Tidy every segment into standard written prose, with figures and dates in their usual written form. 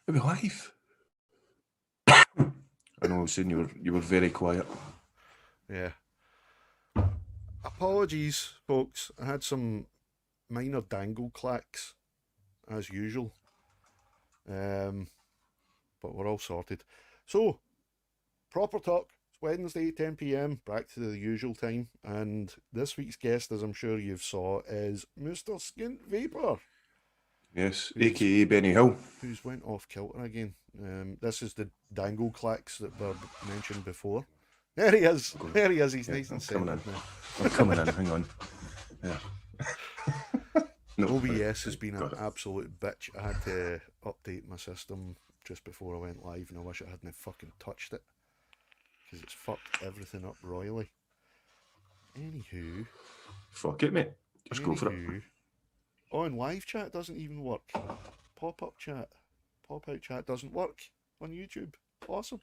Are we live? I know, I was saying you were very quiet. Yeah. Apologies, folks. I had some minor dangle clacks, as usual. But we're all sorted. So, proper talk. It's Wednesday, 10 p.m, back to the usual time. And this week's guest, as I'm sure you've saw, is Mr. Skint Vaper. Yes, aka Benny Hill. Who's went off kilter again. This is the dangle clacks that were mentioned before. There he is. There he is. He's nice and centered now. I'm coming in. Hang on. Yeah. No, OBS has been an absolute bitch. I had to update my system just before I went live, and I wish I hadn't fucking touched it, because it's fucked everything up royally. Anywho. Fuck it, mate. Just go for it. Oh, and live chat doesn't even work. Pop-up chat. Pop-out chat doesn't work on YouTube. Awesome.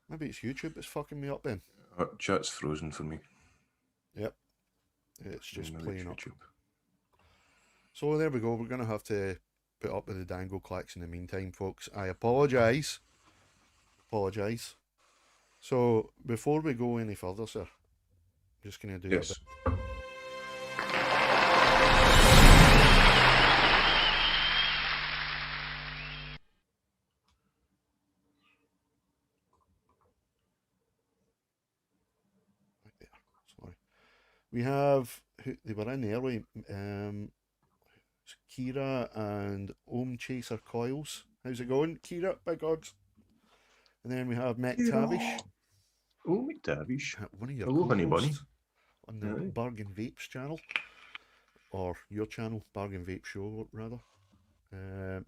Maybe it's YouTube that's fucking me up then. Chat's frozen for me. Yep. It's just playing up. YouTube. So there we go. We're going to have to put up with the dangle clacks in the meantime, folks. I apologise. Apologise. So before we go any further, sir, I'm just going to do a bit. We have, they were in early, Keira and Chaser Coils. How's it going, Keira? Big hugs. And then we have McTavish. Oh, McTavish. One of your Hello, honey bunny. On the Bargain Vapes channel. Or your channel, Bargain Vape Show, rather.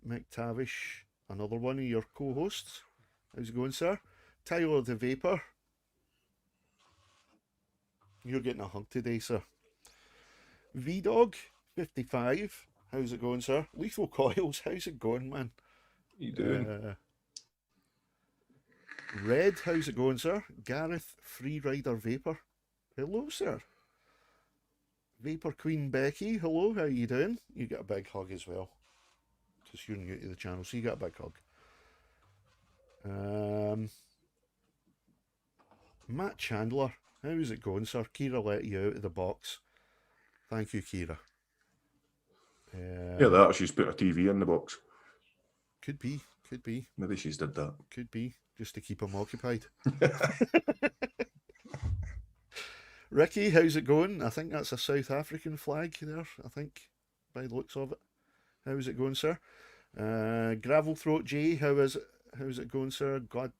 McTavish, another one of your co-hosts. How's it going, sir? Tyler the Vapor. You're getting a hug today, sir. V-Dog, 55. How's it going, sir? Lethal Coils, how's it going, man? How you doing? Red, how's it going, sir? Gareth, Freerider Vapor. Hello, sir. Vapor Queen Becky, hello, how you doing? You get a big hug as well. Because you're new to the channel, so you get a big hug. Matt Chandler. How's it going, sir? Keira let you out of the box. Thank you, Keira. Yeah, that she's put a TV in the box. Could be. Maybe she's did that. Could be, just to keep him occupied. Ricky, how's it going? I think that's a South African flag there, I think, by the looks of it. How's it going, sir? Gravel Throat J, how's it going, sir? God.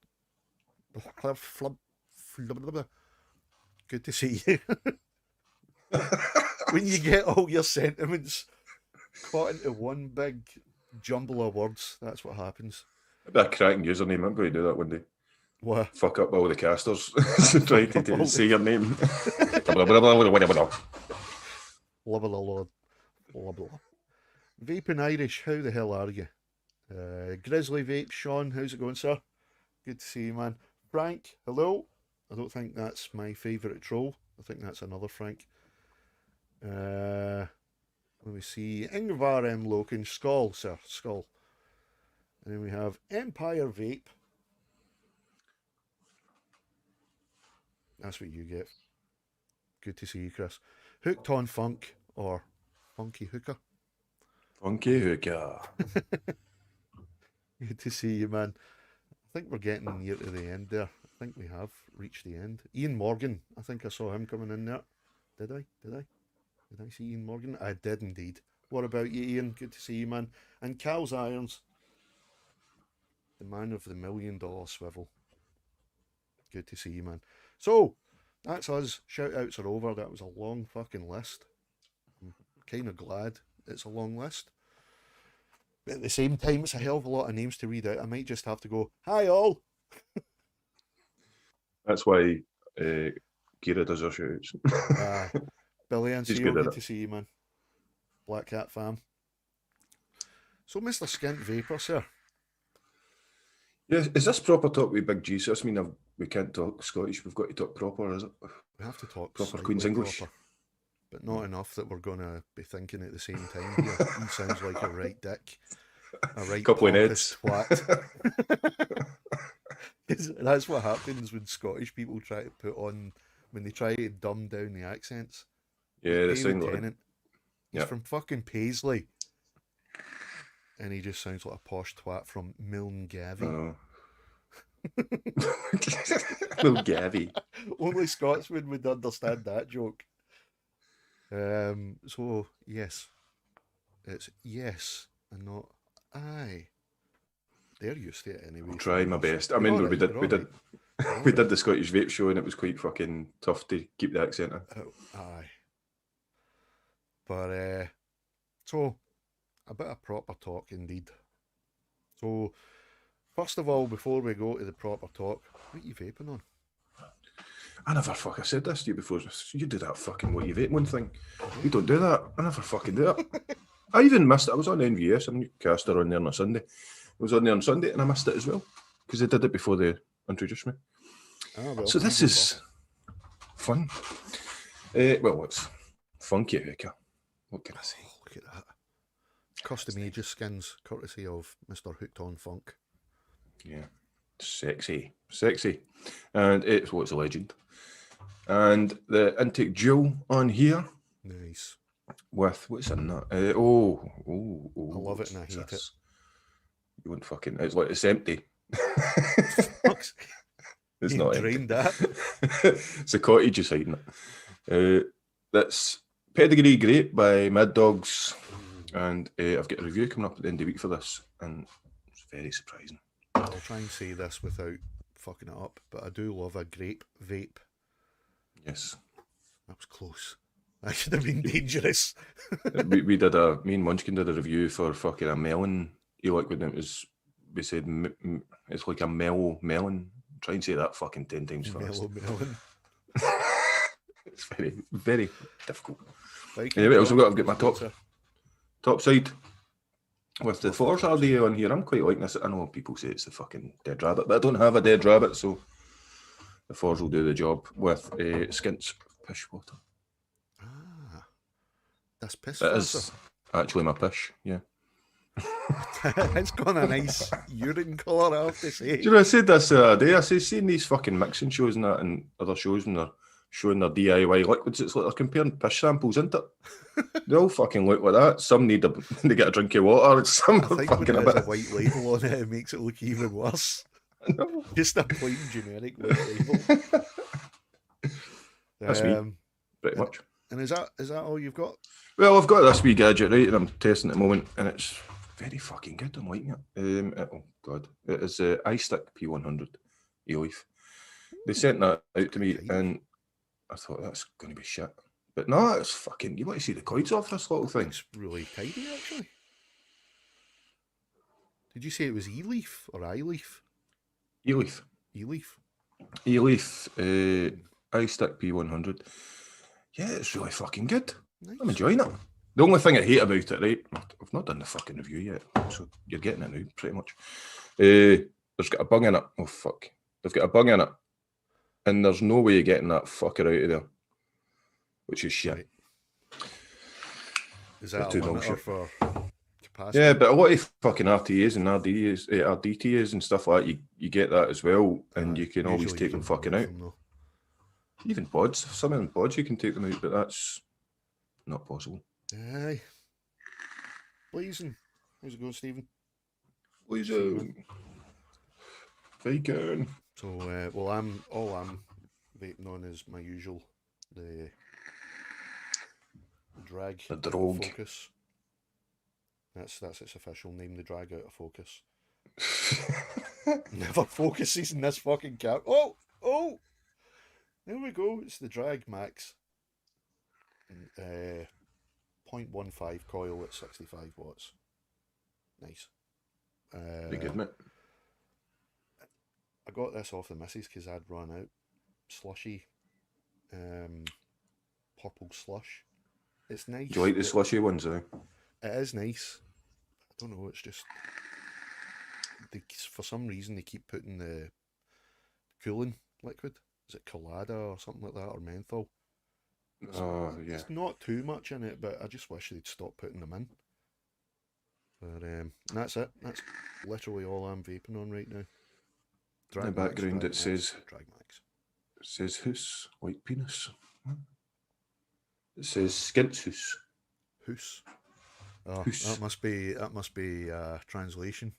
Good to see you. When you get all your sentiments caught into one big jumble of words, that's what happens. That'd be a cracking username. I'm going to do that one day. What? Fuck up all the casters. Try to say your name. Vaping Irish, how the hell are you? Grizzly Vape, Sean, how's it going, sir? Good to see you, man. Frank, hello. I don't think that's my favourite troll. I think that's another Frank. Let me see. Ingvar M. Loken. Skull, sir. Skull. And then we have Empire Vape. That's what you get. Good to see you, Chris. Hooked on Funk, or Funky Hooker. Funky Hooker. Good to see you, man. I think we're getting near to the end there. I think we have reached the end. Ian Morgan, I think I saw him coming in there. Did I? Did I see Ian Morgan? I did indeed. What about you, Ian? Good to see you, man. And Cal's Irons, the man of the $1 million swivel. Good to see you, man. So, that's us. Shout outs are over. That was a long fucking list. I'm kind of glad it's a long list. But at the same time, it's a hell of a lot of names to read out. I might just have to go, hi all. That's why Keira does her shouts. Billy and She's Seal, good at good it. to see you, man. Black Cat fam. So, Mr. Skint Vaper, sir. Yeah, is this proper talk with Big G? So I mean, we can't talk Scottish. We've got to talk proper, is it? We have to talk Proper slightly Queen's English. proper, but not enough that we're going to be thinking at the same time here. He sounds like a right dick. A right Couple of pompous heads. twat. That's what happens when Scottish people try to put on, when they try to dumb down the accents. Yeah, they David sound like. Tennant. He's from fucking Paisley. And he just sounds like a posh twat from Milngavie. Oh. Little Gavy. Only Scotsmen would understand that joke. So, yes. It's yes and not aye. They're used to it anyway. I'll try my best. I You're mean, all we right, did we did the Scottish Vape show and it was quite fucking tough to keep the accent in. Aye. But, so, a bit of proper talk indeed. So, first of all, before we go to the proper talk, what are you vaping on? I never fucking said this to you before. You do that fucking what you vape one thing. You don't do that. I never fucking do it. I even missed it. I was on NVS and Newcaster on there on a Sunday. I was on there on Sunday and I missed it as well because they did it before they introduced me. Well, so this is fun. Well, it's funky, Vicar. What can I say? Look at that. Custom Aegis skins, courtesy of Mr. Hooked on Funk. Yeah. Sexy. And it's a legend. And the intake dual on here. Nice. With, what's in that? I love it and I hate it. You wouldn't fucking, it's empty. It's not drained empty. That. It's a cottage just hiding it. That's Pedigree Grape by Mad Dogs. And I've got a review coming up at the end of the week for this. And it's very surprising. I'll try and say this without fucking it up, but I do love a grape vape. Yes. That was close. That should have been dangerous. we did me and Munchkin did a review for fucking a melon. You like when it was, we said it's like a mellow melon. Try and say that fucking 10 times fast. Mellow melon. It's very, very difficult. Like anyway, I've got my top side. With the Force RDA on here, I'm quite liking this. I know people say it's the fucking dead rabbit, but I don't have a dead rabbit, so the Force will do the job with Skint's pish water. That's piss water. It is actually my pish, yeah. It's got a nice urine colour, I have to say. Do you know, I said this the other day, I say, seeing these fucking mixing shows and that and other shows and they're showing their DIY liquids, it's like they're comparing pish samples, isn't it? They all fucking look like that. Some need to get a drink of water. Some I think fucking when there's a white label on it, it makes it look even worse. Just a plain generic white label. That's me, pretty much. And is that all you've got? Well, I've got this wee gadget, right, and I'm testing at the moment, and it's very fucking good. I'm liking it. Oh, God. It is iStick P100 E-Leaf. They sent that out to me, and I thought, that's going to be shit. But no, it's fucking... You want to see the coils off this little thing? It's really tidy, actually. Did you say it was E-Leaf or iLeaf? E-Leaf. E-Leaf. E-Leaf, iStick P100. Yeah, it's really fucking good. Nice. I'm enjoying it. The only thing I hate about it, right? I've not done the fucking review yet, so you're getting it now, pretty much. There's got a bung in it. Oh, fuck. They've got a bung in it. And there's no way of getting that fucker out of there. Which is shit. Right. Is that a limiter for capacity? Yeah, but a lot of fucking RTAs and RDTAs and stuff like that, you get that as well, and you can always take them fucking out. Even pods. Some of them pods you can take them out, but that's not possible. Aye. Blazing. How's it going, Stephen? Blazing. Bacon. So, well, I'm vaping on is my usual, the drag. The drogue. Focus. That's its official name, the drag out of focus. Never focuses in this fucking cap. Oh! There we go. It's the Drag Max 0.15 coil at 65 watts. Nice. Pretty good, mate. I got this off the missus because I'd run out. Slushy. Purple slush. It's nice. Do you like the slushy ones, eh? It is nice. I don't know, it's just... for some reason they keep putting the cooling liquid. Is it Colada or something like that, or menthol? Oh, yeah. It's not too much in it, but I just wish they'd stop putting them in. But that's it. That's literally all I'm vaping on right now. In the background it says... Drag Max. It says hoose, white penis. It says Skint's hoose. Hoose. Oh, Hoose. that must be translation.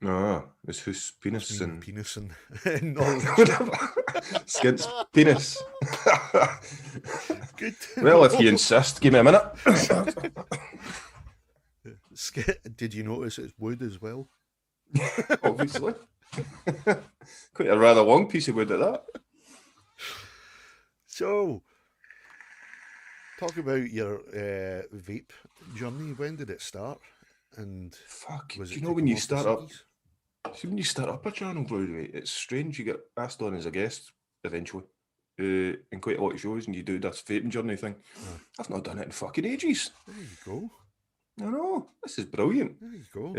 No, it's hoose penis and penis and knowledge. Skint's penis. Good. Well, if you insist, give me a minute. Did you notice it's wood as well? Obviously. Quite a rather long piece of wood at that. So, talk about your vape journey. When did it start? And fuck, was do it you know when you taken off start the up? ciggies? See, when you start up a channel, Broadway, it's strange. You get asked on as a guest eventually in quite a lot of shows, and you do this vaping journey thing. I've not done it in fucking ages. There you go. I know, this is brilliant. There you go.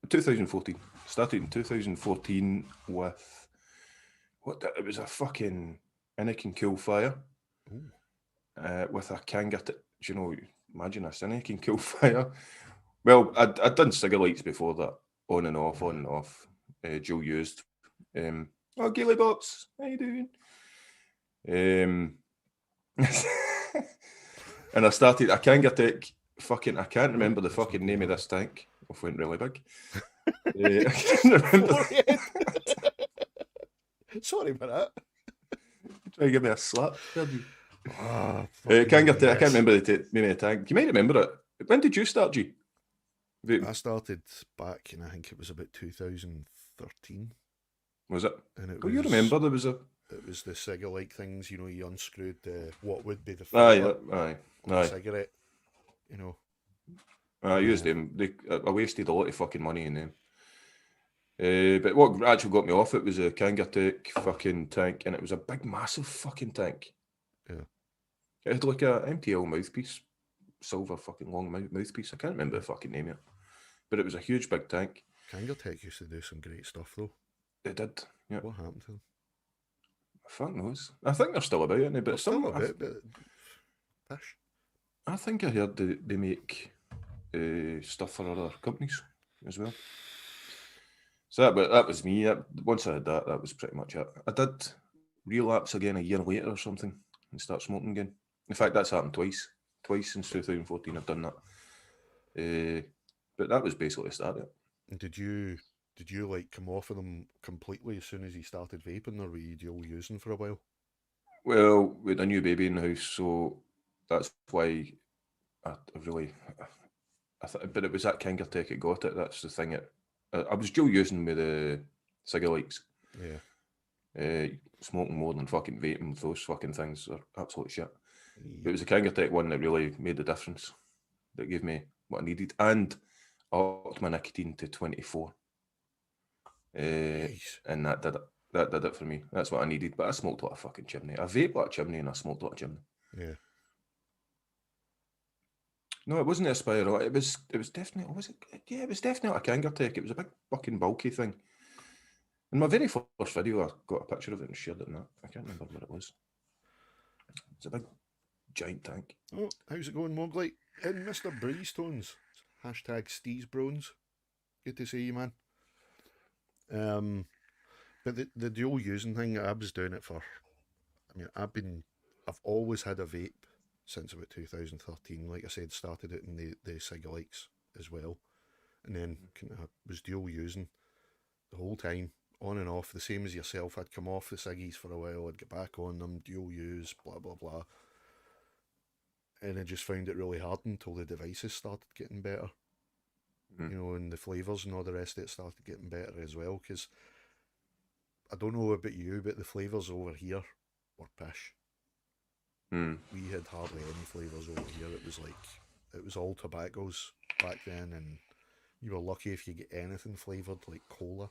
2014. Started in 2014 with it was a fucking Anakin Kill Fire with a Kangaroo. Do you know? Imagine this, Anakin Kill Fire. Well, I'd done cigarettes before that, on and off, dual used. Oh, Gilly Bops, how you doing? And I started a Kangaroo Tank. Fucking, I can't remember the fucking name of this tank. I went really big. I can't remember. Sorry about that. Try to give me a slap. Ah, Kangaroo Tank. I can't remember the name of the tank. You might remember it. When did you start, G? I started back in, I think it was about 2013. Was it? And it you remember there was a... It was the cigarette things, you know, you unscrewed what would be the aye. cigarette, you know. I used them. I wasted a lot of fucking money in them. But what actually got me off it was a Kangaroo Tank fucking tank, and it was a big, massive fucking tank. Yeah. It had like a MTL mouthpiece, silver fucking long mouthpiece. I can't remember the fucking name of it, but it was a huge big tank. Kangaroo Tank used to do some great stuff though. They did. Yeah. What happened to them? Fuck knows. I think they're still about, aren't they? But still a bit, but fish. I think I heard they make stuff for other companies as well. So that was me. Once I had that, that was pretty much it. I did relapse again a year later or something and start smoking again. In fact, that's happened twice. Twice since 2014 I've done that. But that was basically the start of it. And did you like come off of them completely as soon as you started vaping, or were you dual using for a while? Well, we had a new baby in the house, so that's why I really... but it was that Kangaroo Tank that got it. That's the thing. I was dual using with the cigarettes. Yeah. Smoking more than fucking vaping. Those fucking things are absolute shit. Yep. But it was the Kangaroo Tank one that really made the difference. That gave me what I needed. And I upped my nicotine to 24. Nice. And that did it. That did it for me. That's what I needed. But I smoked like a fucking chimney. I vaped like a chimney and I smoked like a chimney. Yeah. No, it wasn't a spiral. It was definitely... Was it? Yeah, it was definitely a Kangaroo Tank. It was a big fucking bulky thing. In my very first video, I got a picture of it and shared it in that. I can't remember what it was. It's a big, giant tank. Oh, how's it going, Mowgli? And Mr. Breezetones. Hashtag SteezBrones. Good to see you, man. But the dual using thing, I was doing it for... I mean, I've always had a vape since about 2013. Like I said, started it in the cigarettes as well. And then kind of was dual using the whole time, on and off, the same as yourself. I'd come off the ciggies for a while, I'd get back on them, dual use, blah, blah, blah. And I just found it really hard until the devices started getting better. You know, and the flavours and all the rest of it started getting better as well, because I don't know about you, but the flavours over here were pish. We had hardly any flavours over here. It was all tobaccos back then, and you were lucky if you get anything flavoured like cola.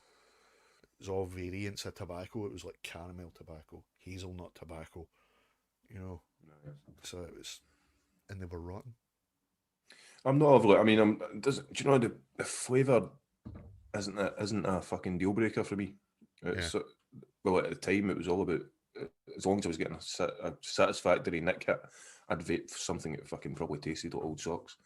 It was all variants of tobacco. It was like caramel tobacco, hazelnut tobacco, you know. So it was, and they were rotten. I'm not overly. I mean, do you know the flavour isn't a fucking deal breaker for me. It's, well, at the time it was all about as long as I was getting a satisfactory nick hit, I'd vape for something that fucking probably tasted like old socks.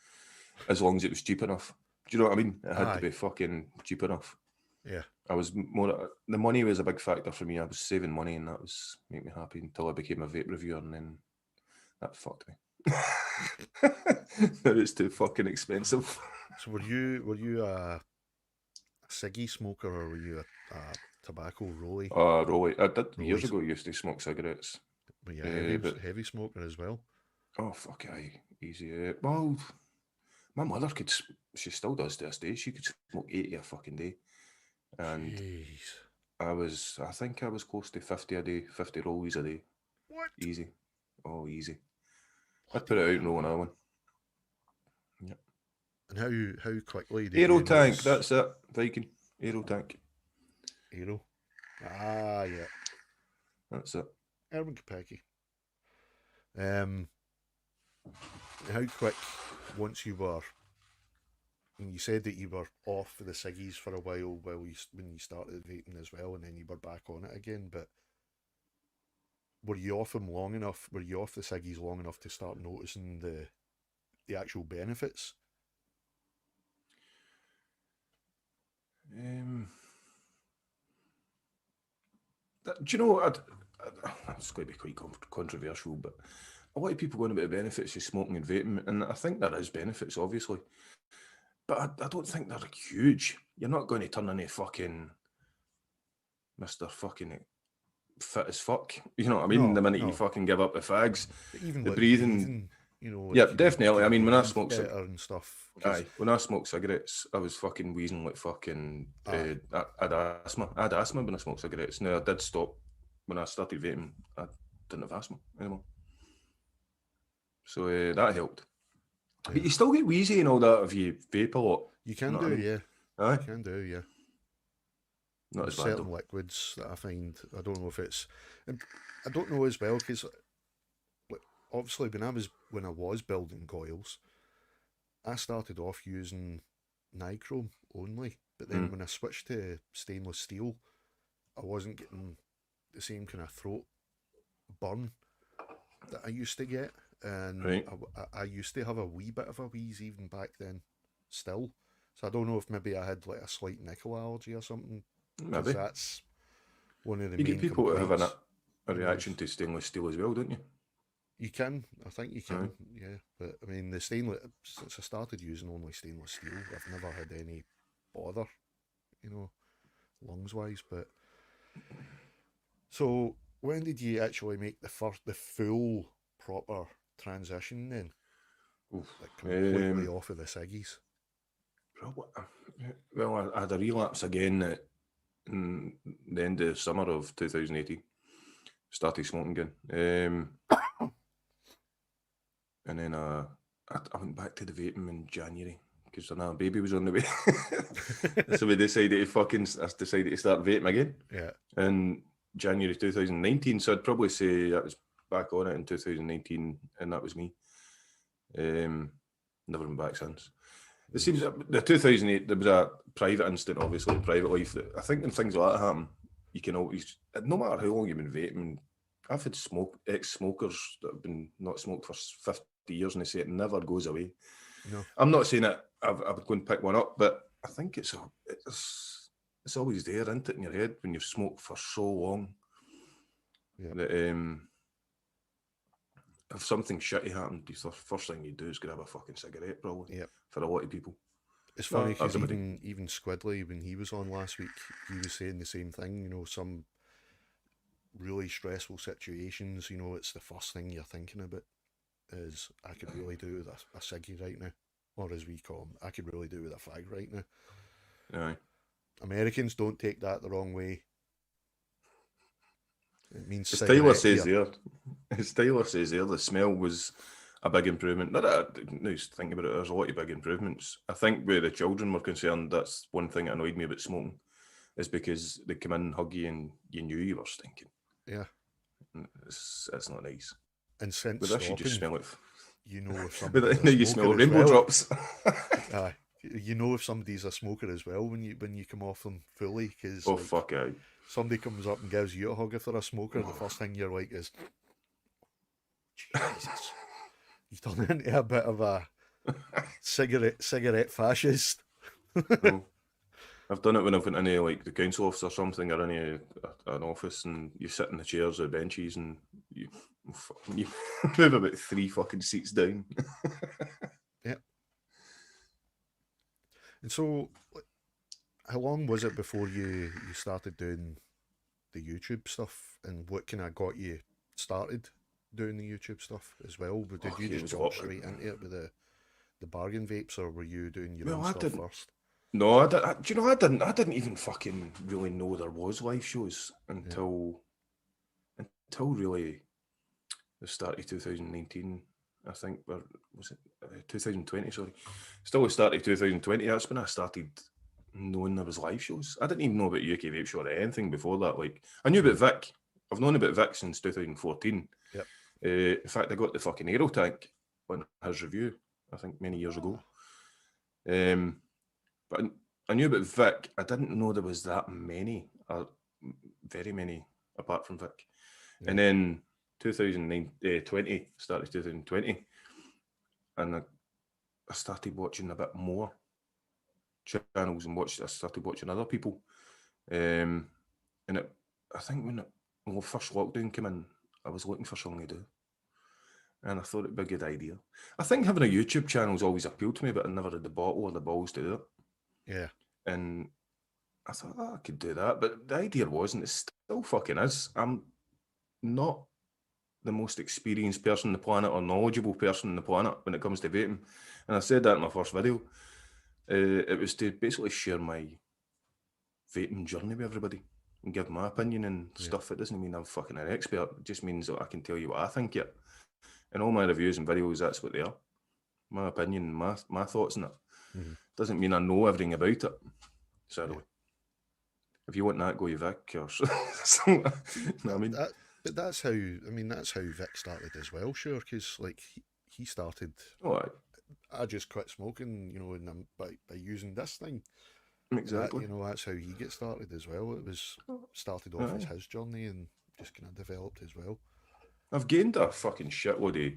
As long as it was cheap enough. Do you know what I mean? It had to be fucking cheap enough. Yeah. I was more. The money was a big factor for me. I was saving money, and that was make me happy until I became a vape reviewer, and then that fucked me. It's too fucking expensive. So were you a ciggy smoker, or were you a tobacco rolly? Rolly. I did years ago. Used to smoke cigarettes. Were you a heavy smoker as well? Oh fuck, aye, easy. Well, my mother could. She still does to this day. She could smoke 80 a fucking day, and jeez. I think I was close to 50 a day, 50 rollies a day. What? Easy. Oh, easy. I'd put it out and roll another one. Yep. And how quickly did Aero you tank, notice... that's it. Viking. Aero tank. Aero. Ah, yeah. That's it. Erwin Kopecky. How quick, once you were... And you said that you were off the ciggies for a while when you started vaping as well, and then you were back on it again, but were you off them long enough? Were you off the ciggies long enough to start noticing the actual benefits? Do you know, it's going to be quite controversial, but a lot of people going about the benefits of smoking and vaping, and I think there is benefits, obviously, but I don't think they're huge. You're not going to turn into fucking Mr. fucking fit as fuck. You know what I mean? The minute you fucking give up the fags, even the like breathing, you know. Yeah, definitely. I mean, when I smoke and stuff. When I smoked cigarettes, I was fucking wheezing like fucking. I had asthma. I had asthma when I smoked cigarettes. Now I did stop when I started vaping. I didn't have asthma anymore, so that helped. Yeah. But you still get wheezy and all that if you vape a lot. You can do, yeah. Aye. You can do, yeah. Not as bad, certain liquids that I find, I don't know if it's, I don't know as well, because obviously when I was building coils, I started off using nichrome only, but then when I switched to stainless steel, I wasn't getting the same kind of throat burn that I used to get, and I used to have a wee bit of a wheeze even back then still, so I don't know if maybe I had like a slight nickel allergy or something. Maybe that's one of the you main get people who have a reaction was, to stainless steel as well, don't you? You can, I think you can, yeah. But I mean, the stainless, since I started using only stainless steel, I've never had any bother, you know, lungs wise. But so when did you actually make the full proper transition then? Like completely off of the ciggies? Well, I had a relapse again in the end of summer of 2018. Started smoking again. And then I went back to the vaping in January because a baby was on the way. So I decided to start vaping again. Yeah. In January 2019. So I'd probably say I was back on it in 2019, and that was me. Never been back since. It seems that the 2008 there was a private incident, obviously, private life. That I think when things like that happen, you can always, no matter how long you've been vaping. I've had ex-smokers that have been not smoked for 50 years, and they say it never goes away. No, I'm not saying that I would go and pick one up, but I think it's always there, isn't it, in your head when you've smoked for so long. Yeah. That if something shitty happened, the first thing you do is grab a fucking cigarette, probably. Yep. For a lot of people. It's funny because even Squidly, when he was on last week, he was saying the same thing. You know, some really stressful situations, you know, it's the first thing you're thinking about is, I could really do with a ciggy right now, or as we call them, I could really do with a fag right now. Aye. Americans don't take that the wrong way. It means As Tyler cigarette says here. there, the smell was a big improvement. Now think about it, there's a lot of big improvements. I think where the children were concerned, that's one thing that annoyed me about smoking, is because they come in, hug you, and you knew you were stinking. Yeah. It's not nice. And since But this, you just stopping, smell it. you know if But somebody's now a you smell smoker as rainbow well. drops. You know if somebody's a smoker as well when you come off them fully, because Oh, fuck out. somebody comes up and gives you a hug if they're a smoker, and the first thing you're like is, Jesus, you've turned into a bit of a cigarette fascist. Oh. I've done it when I've went into like the council office or something, or any an office, and you sit in the chairs or benches, and you move about 3 fucking seats down. Yep. And so, how long was it before you started doing the YouTube stuff, and what kind of got you started doing the YouTube stuff as well? But did you just jump straight into it with the bargain vapes, or were you doing your own stuff first? No, do you know, I didn't even fucking really know there was live shows until really the start of 2019, I think, or was it 2020, sorry. Still the start of 2020, that's when I started knowing there was live shows. I didn't even know about UK Vape Show or anything before that. Like, I knew about Vic. I've known about Vic since 2014. Yep. In fact, I got the fucking Kangaroo Tank on his review, I think, many years ago. But I knew about Vic. I didn't know there was that many, very many, apart from Vic. Yeah. And then 2020, started 2020, and I started watching a bit more channels and I started watching other people. And I think when the first lockdown came in, I was looking for something to do. And I thought it'd be a good idea. I think having a YouTube channel's always appealed to me, but I never had the bottle or the balls to do it. Yeah. And I thought, I could do that. But the idea wasn't, it still fucking is. I'm not the most experienced person on the planet or knowledgeable person on the planet when it comes to vaping. And I said that in my first video. It was to basically share my vaping journey with everybody and give my opinion and stuff. It doesn't mean I'm fucking an expert. It just means that I can tell you what I think yet. And all my reviews and videos, that's what they are. My opinion, my thoughts on it. Mm-hmm. Doesn't mean I know everything about it. Sadly. If you want that, go to Vic or something. No, I mean, but that's how Vic started as well, sure, because like he started. Oh, I just quit smoking, and by using this thing. Exactly. That's how he gets started as well. It was started off as his journey and just kind of developed as well. I've gained a fucking shitload of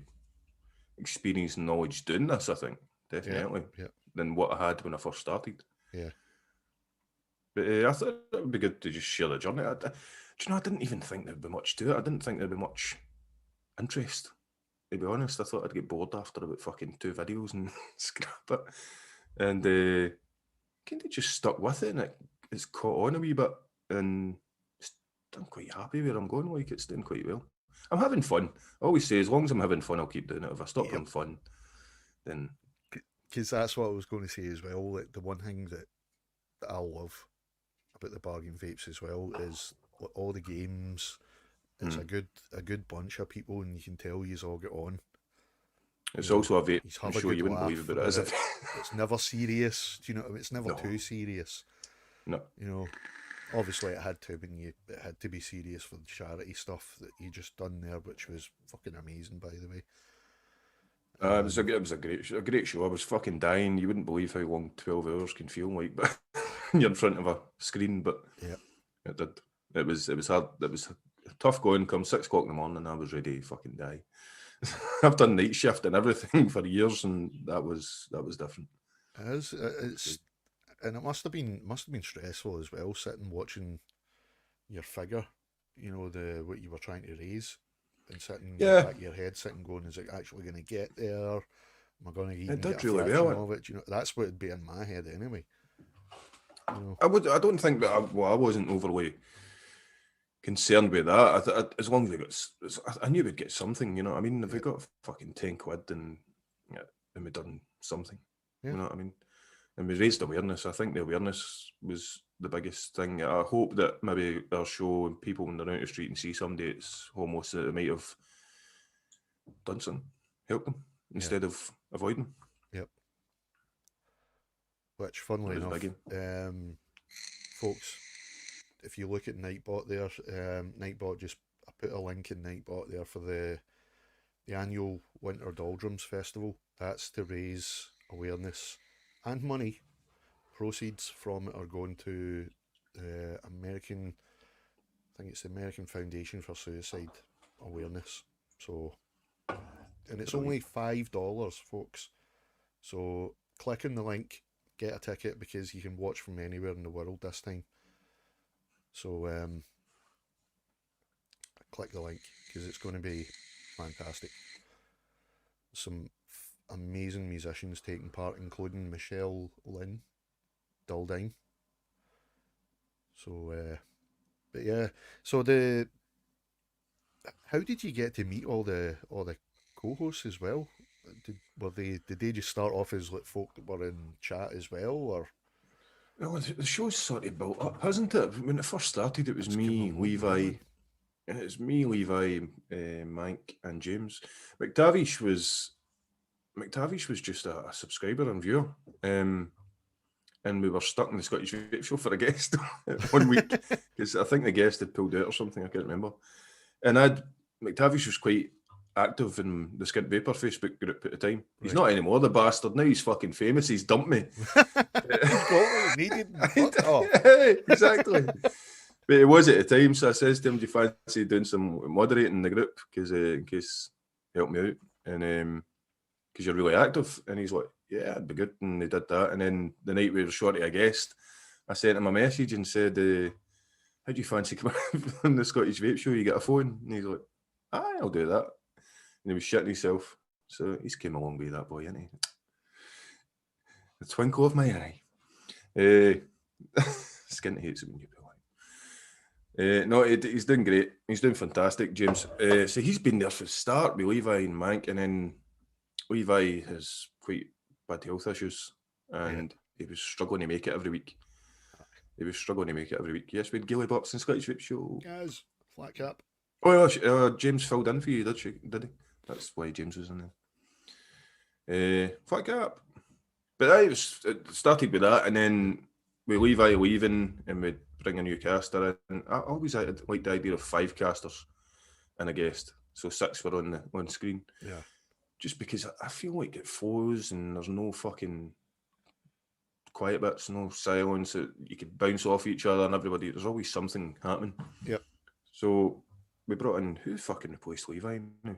experience and knowledge doing this, I think, definitely, than what I had when I first started. Yeah. But I thought it would be good to just share the journey. Do you know, I didn't even think there'd be much to it. I didn't think there'd be much interest, to be honest. I thought I'd get bored after about fucking 2 videos and scrap it. And kind of just stuck with it, and it's caught on a wee bit, and I'm quite happy where I'm going. Like, it's doing quite well. I'm having fun. I always say, as long as I'm having fun, I'll keep doing it. If I stop having fun, then... Because that's what I was going to say as well. Like, the one thing that I love about the bargain vapes as well is all the games. It's a good bunch of people, and you can tell you's all get on. It's also a vape. I'm sure you wouldn't believe about it, is it? It's never serious. Do you know? It's never too serious. No. Obviously it had to be serious for the charity stuff that you just done there, which was fucking amazing, by the way. It was a great show. I was fucking dying. You wouldn't believe how long 12 hours can feel like, but you're in front of a screen. But it did. It was hard. It was tough going. Come 6 o'clock in the morning, I was ready to fucking die. I've done night shift and everything for years, and that was different. And it must have been stressful as well, sitting watching your figure, what you were trying to raise, and sitting in the back of your head, sitting going, is it actually going to get there? Am I going to even get a fraction of it? That's what it'd be in my head anyway. I don't think that I wasn't overly concerned with that. As long as I knew we'd get something, I mean, if we got fucking 10 quid, then we'd done something. You know what I mean? And we raised awareness. I think the awareness was the biggest thing. I hope that maybe our show and people when they're out the street and see somebody that's homeless that they might have done something, help them instead of avoiding them. Yep. Which, funnily It was a enough, biggie. folks, if you look at Nightbot there, Nightbot just, I put a link in Nightbot there for the annual Winter Doldrums Festival. That's to raise awareness and money. Proceeds from it are going to the American, I think it's the American Foundation for Suicide Awareness. So, and it's only $5, folks. So click on the link, get a ticket, because you can watch from anywhere in the world this time. So click the link because it's going to be fantastic. Some amazing musicians taking part, including Michelle Lynn Daldine. So, but yeah. So how did you get to meet all the co-hosts as well? Did they just start off as like folk that were in chat as well, or? Well, the show's sort of built up, hasn't it? When it first started, it was me, Levi. It's me, Levi, Mike, and James. McTavish was just a subscriber and viewer, and we were stuck in the Scottish Vape Show for a guest 1 week because I think the guest had pulled out or something. I can't remember. And McTavish was quite active in the Skint Vaper Facebook group at the time. He's not anymore, the bastard. Now he's fucking famous. He's dumped me. Exactly. But it was at the time, so I says to him, "Do you fancy doing some moderating in the group? Because in case help me out, and because you're really active." And he's like, "Yeah, it'd be good." And they did that. And then the night we were short of a guest, I sent him a message and said, "How do you fancy coming on the Scottish Vape Show? You get a phone?" And he's like, "Aye, I'll do that." And he was shitting himself. So he's came a long way, that boy, isn't he? The twinkle of my eye. Skint hates it when you pull out. No, he's doing great. He's doing fantastic, James. So he's been there for the start with Levi and Mank, and then Levi has quite bad health issues, and he was struggling to make it every week. Yes, we had Gilly Bops and Scottish Vape Show. Guys, flat cap. Oh, yeah, James filled in for you, did he? That's why James was in there. Flat cap. But it started with that, and then with Levi leaving, and we'd bring a new caster in. I always liked the idea of 5 casters and a guest, so 6 were on screen. Yeah. Just because I feel like it flows and there's no fucking quiet bits, no silence. You could bounce off each other and everybody. There's always something happening. Yep. So we brought in who fucking replaced Levi now?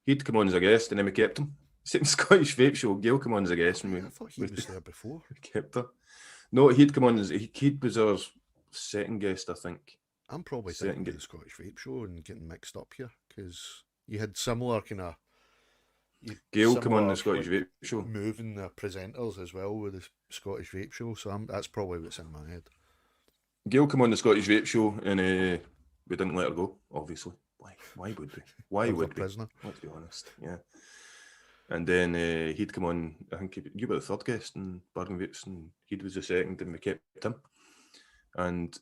He'd come on as a guest, and then we kept him. Same Scottish Vape Show. Gail come on as a guest, and I thought he was there before. We kept her. No, he'd come on as he was our second guest, I think. I'm probably thinking of the Scottish Vape Show and getting mixed up here because you had similar kind of. Gail come on the Scottish Vape Show, moving the presenters as well with the Scottish Vape Show. So that's probably what's in my head. Gail come on the Scottish Vape Show, and we didn't let her go. Obviously, why would we? Why would we? Prisoner. Let's be honest. Yeah. And then he'd come on. I think you were the third guest in Bargain Vapes, and he was the second, and we kept him. And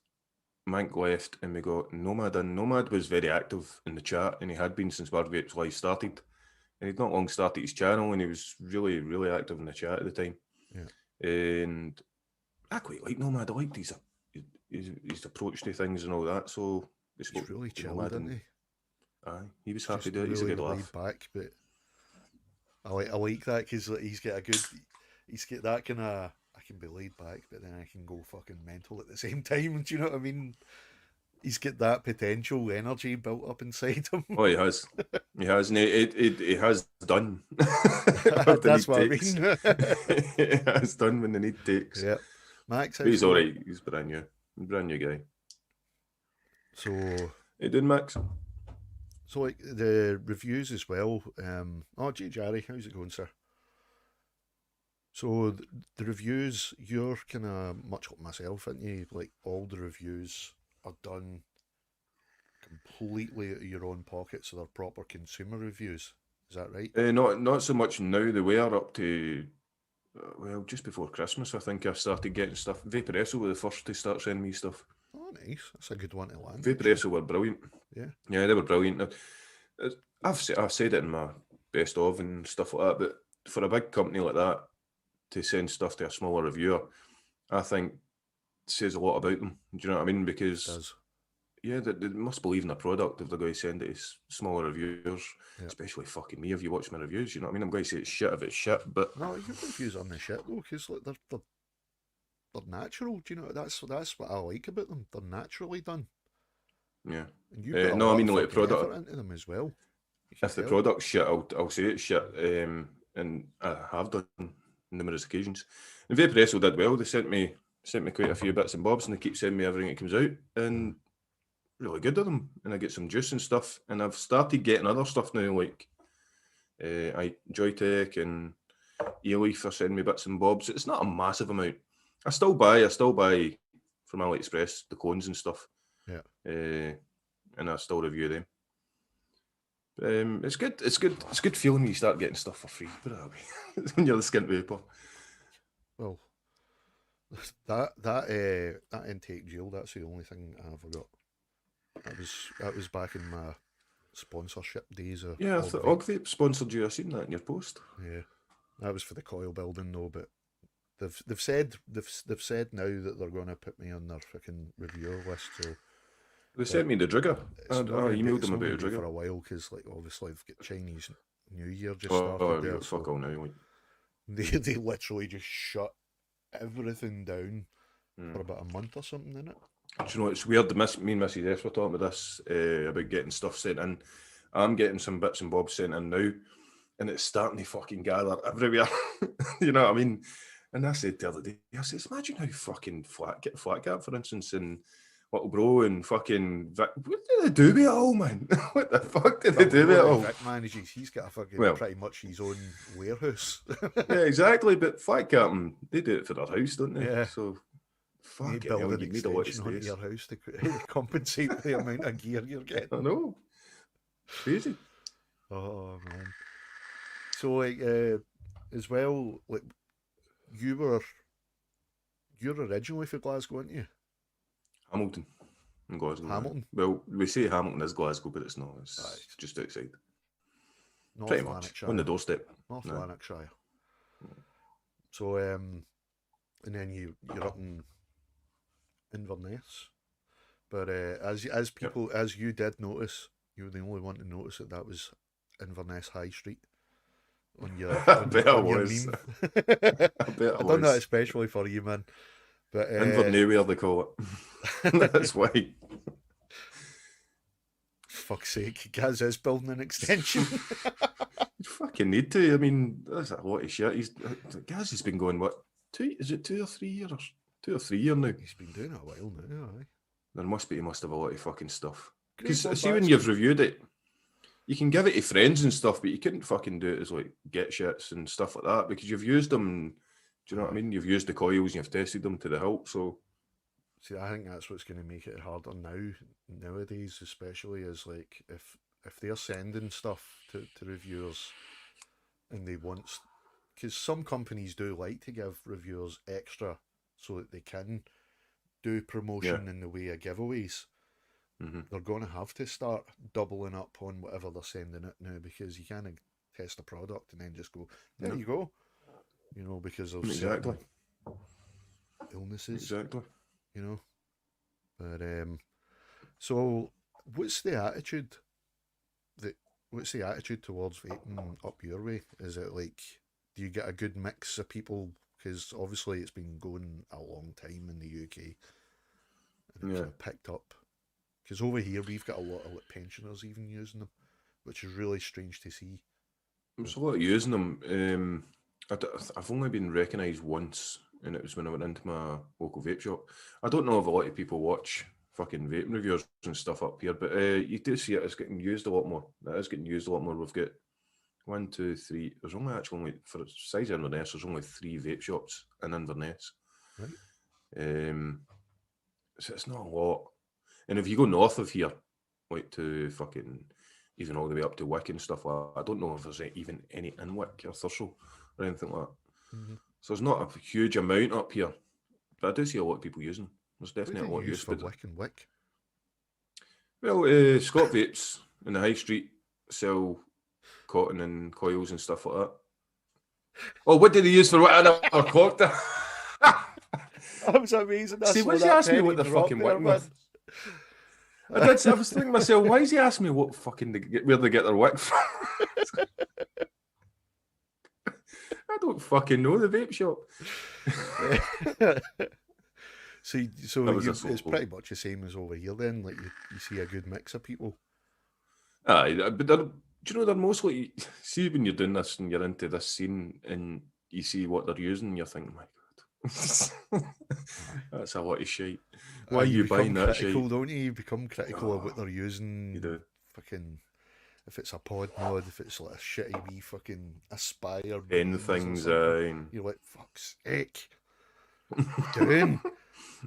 Mank left, and we got Nomad in. Nomad was very active in the chat, and he had been since Bargain Vapes Live started. And he'd not long started his channel, and he was really, really active in the chat at the time. Yeah. And I quite like Nomad. I liked his approach to things and all that. So he's really chilled, isn't he? Aye, he was happy to do it. He's a good laugh. Back, but I like that because he's got that kind of. I can be laid back, but then I can go fucking mental at the same time. Do you know what I mean? He's got that potential energy built up inside him. Oh, he has. He has, and he has done. That's what I mean. He has done when the need takes. Yeah, Max. He's all right. He's brand new guy. So, hey, doing Max? So, like the reviews as well. Jay Jerry, how's it going, sir? So the reviews, you're kind of much like myself, aren't you? Like all the reviews are done completely out of your own pocket, so they're proper consumer reviews. Is that right? Not so much now. They were up to well, just before Christmas, I think I started getting stuff. Vaporessa were the first to start sending me stuff. Oh, nice. That's a good one to land. Vaporessa were brilliant. Yeah, they were brilliant. I've said it in my best of and stuff like that, but for a big company like that to send stuff to a smaller reviewer, I think says a lot about them. Do you know what I mean? Because it does. yeah, they must believe in the product if they're going to send it to smaller reviewers, Yeah. especially fucking me if you watch my reviews. You know what I mean? I'm going to say it's shit if it's shit, but No, your reviews on the shit though, because like, they're natural. Do you know that's what I like about them? They're naturally done. yeah. And you put a No, I lot mean of like the fucking product. effort into them as well. You can If the tell. product's shit, I'll say it's shit, and I have done numerous occasions. And Vaporessa did well. They sent me quite a few bits and bobs, and they keep sending me everything that comes out, and really good at them. And I get some juice and stuff, and I've started getting other stuff now, like Joytech and E-Leaf are sending me bits and bobs. It's not a massive amount. I still buy from AliExpress the cones and stuff. Yeah. And I still review them. It's good. It's good feeling when you start getting stuff for free. Put it that way. When you're the Skint Vaper. Well, that intake gel. That's the only thing I ever got. That was back in my sponsorship days. Yeah, I thought Vape sponsored you. I seen that in your post. Yeah, that was for the coil building though. But they've said now that they're going to put me on their freaking reviewer list. So they sent me the trigger. I emailed them about the trigger for a while because like obviously they've got Chinese New Year just started there. Fuck all now. Like. They literally just shut everything down for about a month or something, innit? Do you know, it's weird. Me and Mrs. S were talking about this, about getting stuff sent in. I'm getting some bits and bobs sent in now, and it's starting to fucking gather everywhere. You know what I mean? And I said the other day, I said, imagine how fucking Flat Cat, for instance, and Little Bro and fucking Vic, what do they do with it all, man? What the fuck do they do with it all? Vic manages, he's got a fucking pretty much his own warehouse. Yeah, exactly. But Flat Cat, they do it for their house, don't they? Yeah. So, fucking build hell, an you need a lot of extension onto space. your house to compensate the amount of gear you're getting. I know. Crazy. Oh man. So like as well, like you're originally for Glasgow, aren't you? Hamilton. In Glasgow. Hamilton? Well, we say Hamilton is Glasgow, but it's not. It's just outside. North Pretty much. On the doorstep. North Lanarkshire. So and then you're up in Inverness. But as people as you did notice, you were the only one to notice that was Inverness High Street on your your meme. I bet I've done that especially for you, man. But Inverness, they call it. That's why. Fuck's sake, Gaz is building an extension. You fucking need to. I mean, that's a lot of shit. Gaz has been going, what, 2 or 3 years? 2 or 3 years now. He's been doing it a while now, aye. He must have a lot of fucking stuff. Great Because see, when you've reviewed it, you can give it to friends and stuff, but you couldn't fucking do it as like get shits and stuff like that because you've used them. Do you know what I mean? You've used the coils and you've tested them to the hilt. So, see, I think that's what's going to make it harder nowadays, especially is like if they're sending stuff to reviewers and they want, because some companies do like to give reviewers extra so that they can do promotion in the way of giveaways. Mm-hmm. They're going to have to start doubling up on whatever they're sending it now because you can't test the product and then just go, there you go. You know, because of certain illnesses. Exactly. You know. But so what's the attitude towards vaping up your way? Is it like, do you get a good mix of people? Because obviously it's been going a long time in the UK and it's picked up. Because over here we've got a lot of like, pensioners even using them, which is really strange to see. There's a lot of using them. I've only been recognised once, and it was when I went into my local vape shop. I don't know if a lot of people watch fucking vaping reviewers and stuff up here, but you do see it's getting used a lot more. It is getting used a lot more. We've got 1, 2, 3. There's only for the size of Inverness, there's only 3 vape shops in Inverness. Right. So it's not a lot. And if you go north of here, like to fucking even all the way up to Wick and stuff like that, I don't know if there's even any in Wick or Thurso or anything like that. Mm-hmm. So there's not a huge amount up here, but I do see a lot of people using. There's What definitely do a lot you of use use for for it. wick and wick? Well, Scott Vapes in the high street sell cotton and coils and stuff like that. Oh, what did they use for what? I never clocked it. That was amazing. See, why does he ask me what the fucking wick was? I was thinking to myself, why is he asking me what fucking where they get their wick from? I don't fucking know the vape shop. So it's pretty much the same as over here then. Like you see a good mix of people. Aye, but do you know they're mostly, see when you're doing this and you're into this scene and you see what they're using, you're thinking, my God, that's a lot of shit. Why are you buying that shit? Don't you? You become critical of what they're using. You do. Fucking, if it's a pod mod, if it's like a shitty wee fucking Aspire Pen things, you're like, fuck's sake. What are you doing?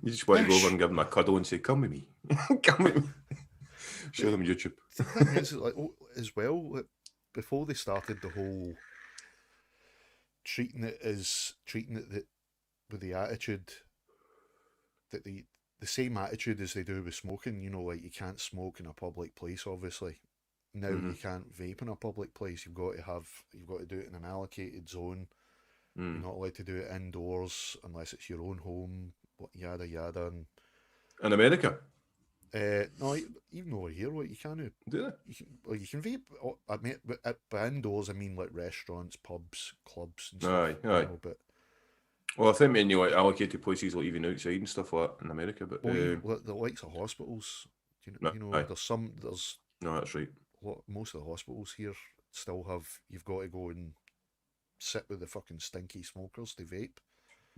You just want to go over and give them a cuddle and say, come with me. Come with me. Show them YouTube. The thing is, like, as well, like, before they started the whole treating it with the attitude that the same attitude as they do with smoking, you know, like you can't smoke in a public place, obviously. Now you can't vape in a public place. You've got to do it in an allocated zone. You're not allowed to do it indoors unless it's your own home, yada yada. And in America? No, even over here, what you can't do. You can vape. I mean, by indoors, I mean like restaurants, pubs, clubs, and stuff. Aye. But well, I think many like allocated places, like even outside and stuff like that in America. But the likes of hospitals, you know, there's no, that's right. Most of the hospitals here still have. You've got to go and sit with the fucking stinky smokers to vape.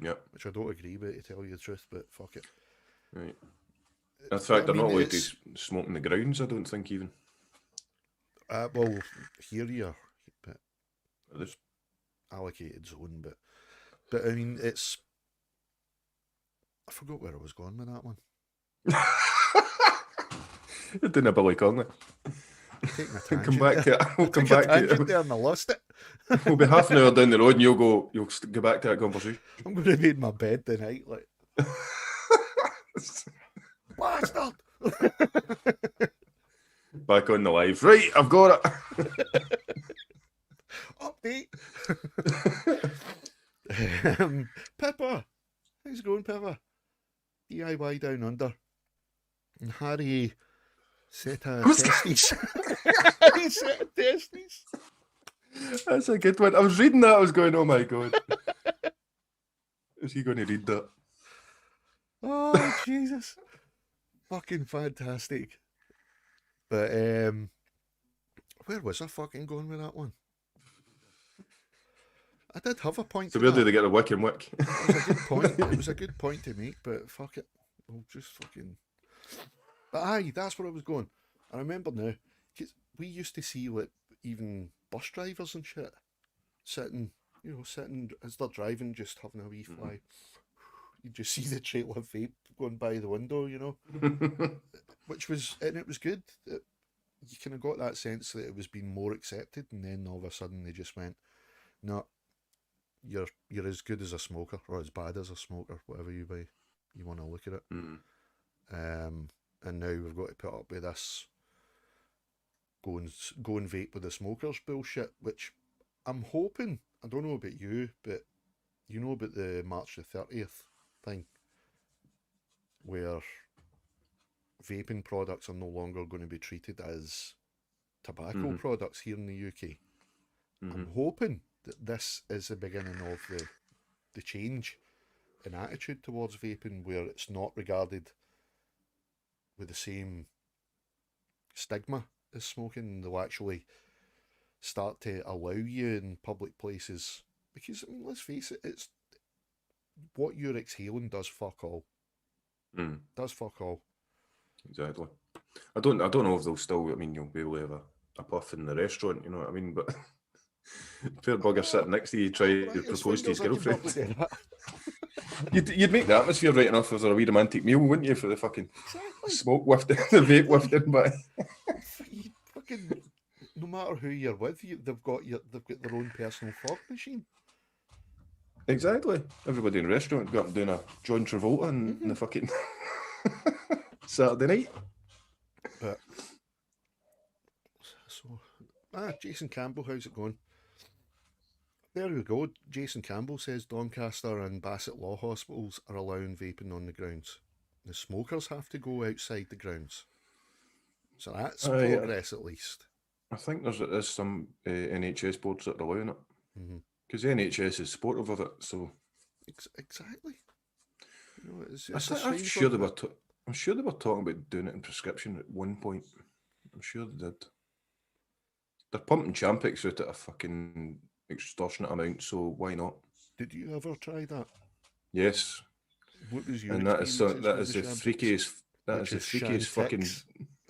Yep. Which I don't agree with, to tell you the truth, but fuck it. Right. In fact, they're not allowed to smoke in the grounds, I don't think, even. Well, here you are, but there's allocated zone, but I mean, it's... I forgot where I was going with that one. You're doing a Billy Conley. Taking a tangent. Come back to it. We'll come back to it. There and I lost it. We'll be half an hour down the road and you'll go back to that conversation. I'm going to be in my bed tonight, like... Bastard! Back on the live. Right, I've got it. Update. Pippa. How's it going, Pippa? DIY Down Under. And Harry set a testes. Harry set a testes. That's a good one. I was reading that, I was going, oh my God. Is he going to read that? Oh, Jesus. Fucking fantastic. But, where was I fucking going with that one? I did have a point. So where do they get the wick and wick? It was a good point. It was a good point to make, but fuck it. We'll just fucking... But aye, that's where I was going. I remember now, because we used to see, like, even bus drivers and shit sitting as they're driving, just having a wee fly. You just see the trail of vape going by the window, you know, it was good. You kind of got that sense that it was being more accepted, and then all of a sudden they just went, no, you're as good as a smoker or as bad as a smoker, whatever you want to look at it. And now we've got to put up with this go and vape with the smokers bullshit, which I'm hoping, I don't know about you, but you know about the March the 30th thing, where vaping products are no longer going to be treated as tobacco products here in the UK. I'm hoping that this is the beginning of the change in attitude towards vaping, where it's not regarded with the same stigma as smoking. They'll actually start to allow you in public places, because I mean, let's face it, it's what you're exhaling does fuck all. Does fuck all. Exactly. I don't know if they'll still, I mean, you'll be able to have a puff in the restaurant, you know what I mean, but fair bugger sitting next to you try to propose to his girlfriend. You'd make the atmosphere right enough if there was a wee romantic meal, wouldn't you, for the fucking smoke wafting, the vape wafting by. Fucking, no matter who you're with, they've got their own personal fog machine. Exactly. Everybody in the restaurant got doing a John Travolta in the fucking Saturday night. But so, Jason Campbell, how's it going? There we go. Jason Campbell says Doncaster and Bassett Law Hospitals are allowing vaping on the grounds. The smokers have to go outside the grounds. So that's progress at least. I think there's some NHS boards that are allowing it. Because the NHS is supportive of it, so... Exactly. You know, I'm sure they were talking about doing it in prescription at one point. I'm sure they did. They're pumping Champix out at a fucking extortionate amount, so why not? Did you ever try that? Yes. What was your experience? That is the freakiest. That is the freakiest fucking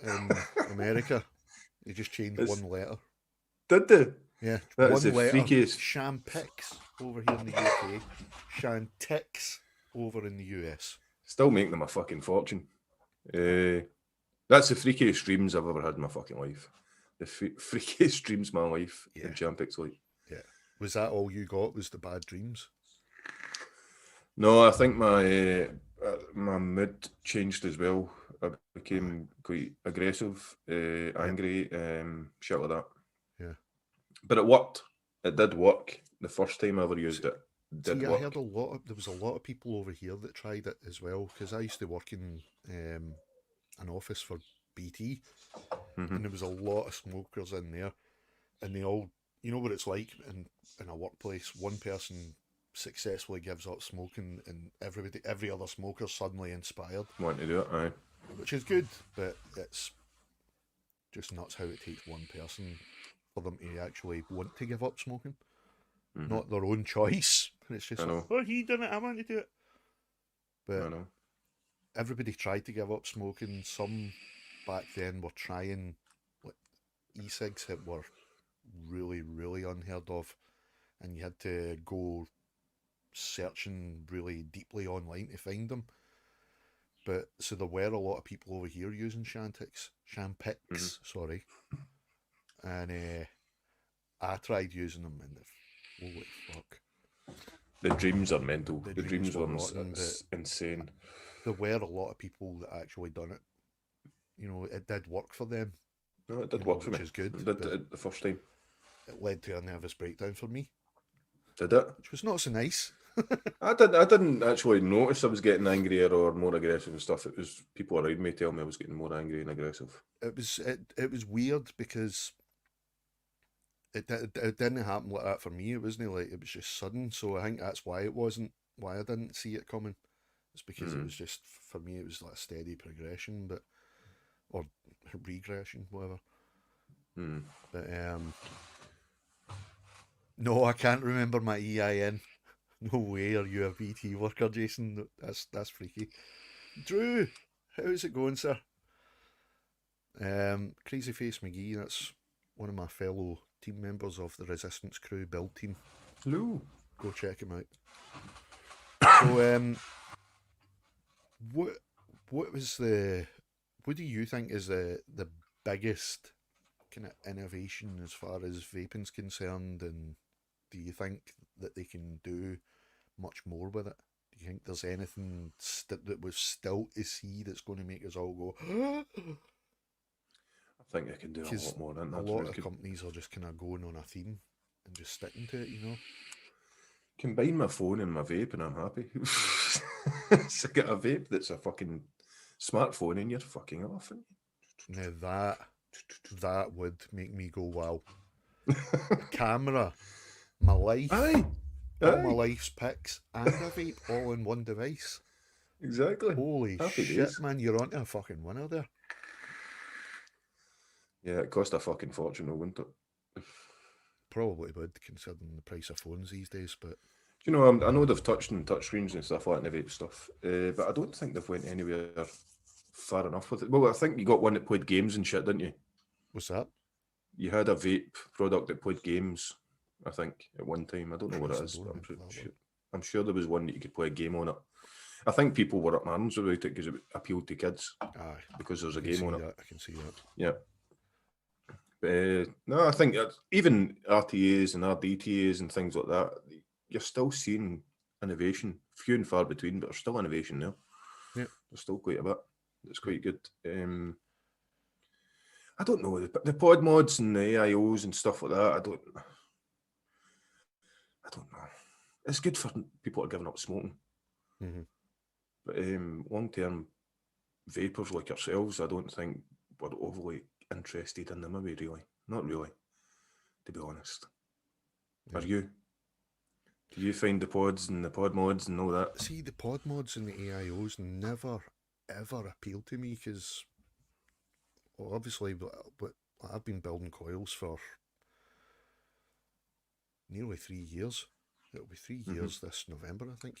in America. They just changed one letter. Did they? Yeah, that is the freakiest. Champix over here in the UK, Chantix over in the US. Still making them a fucking fortune. That's the freakiest dreams I've ever had in my fucking life. The freakiest dreams of my life. Yeah. In Champix, like. Yeah. Was that all you got? Was the bad dreams? No, I think my mood changed as well. I became quite aggressive, angry, shit like that. Yeah. But it worked. It did work. The first time I ever used it did work. I heard there was a lot of people over here that tried it as well, because I used to work in an office for BT, and there was a lot of smokers in there, and they all, you know what it's like in a workplace, one person successfully gives up smoking and every other smoker's suddenly inspired. Want to do it, aye. Which is good, but it's just nuts how it takes one person for them to actually want to give up smoking. Not their own choice. And it's just like, oh, he done it, I want to do it. But everybody tried to give up smoking. Some back then were trying like e-cigs that were really, really unheard of, and you had to go searching really deeply online to find them. But so there were a lot of people over here using Champix, sorry, and I tried using them, and holy fuck, the dreams are mental. The dreams were insane. There were a lot of people that actually done it. You know, it did work for them. No, it did work for me. Which is good. It did the first time. It led to a nervous breakdown for me. Did it? Which was not so nice. I didn't actually notice I was getting angrier or more aggressive and stuff. It was people around me telling me I was getting more angry and aggressive. It was weird because it didn't happen like that for me. It wasn't like it was just sudden. So I think that's why I didn't see it coming. It's because it was just, for me, it was like a steady progression, or regression, whatever. But no, I can't remember my EIN. No way are you a BT worker, Jason. That's freaky. Drew, how's it going, sir? Crazy Face McGee, that's one of my fellow team members of the Resistance Crew build team. Hello. Go check him out. So, what do you think is the biggest kind of innovation as far as vaping's concerned, and do you think that they can do much more with it? Do you think there's anything that we've still to see that's going to make us all go? I think they can do a lot more. A lot of companies are just kind of going on a theme and just sticking to it, you know. Combine my phone and my vape and I'm happy. So get a vape that's a fucking smartphone and you're fucking off. Now that would make me go wow. Camera, my life, all my life's pics, and a vape all in one device. Exactly. Holy shit, man! You're onto a fucking winner there. Yeah, it cost a fucking fortune, though, wouldn't it? Probably would, considering the price of phones these days. But you know, I know they've touched on touchscreens and stuff like that, and the vape stuff, but I don't think they've went anywhere far enough with it. Well, I think you got one that played games and shit, didn't you? What's that? You had a vape product that played games, I think, at one time. I don't know what it is, but I'm sure there was one that you could play a game on it. I think people were up my arms about it because it appealed to kids. Aye, because there's a game on it. I can see that. Yeah. But no, I think even RTAs and RDTAs and things like that, you're still seeing innovation. Few and far between, but there's still innovation there. Yeah. There's still quite a bit. It's quite good. I don't know, the pod mods and the AIOs and stuff like that, I don't know. It's good for people that are giving up smoking. Mm-hmm. But long-term vapors like ourselves, I don't think we're overly interested in them, maybe, really. Not really, to be honest. Yeah. Are you? Do you find the pods and the pod mods and all that? See, the pod mods and the AIOs never, ever appealed to me because, well, obviously, but I've been building coils for nearly 3 years. It'll be 3 years this November, I think.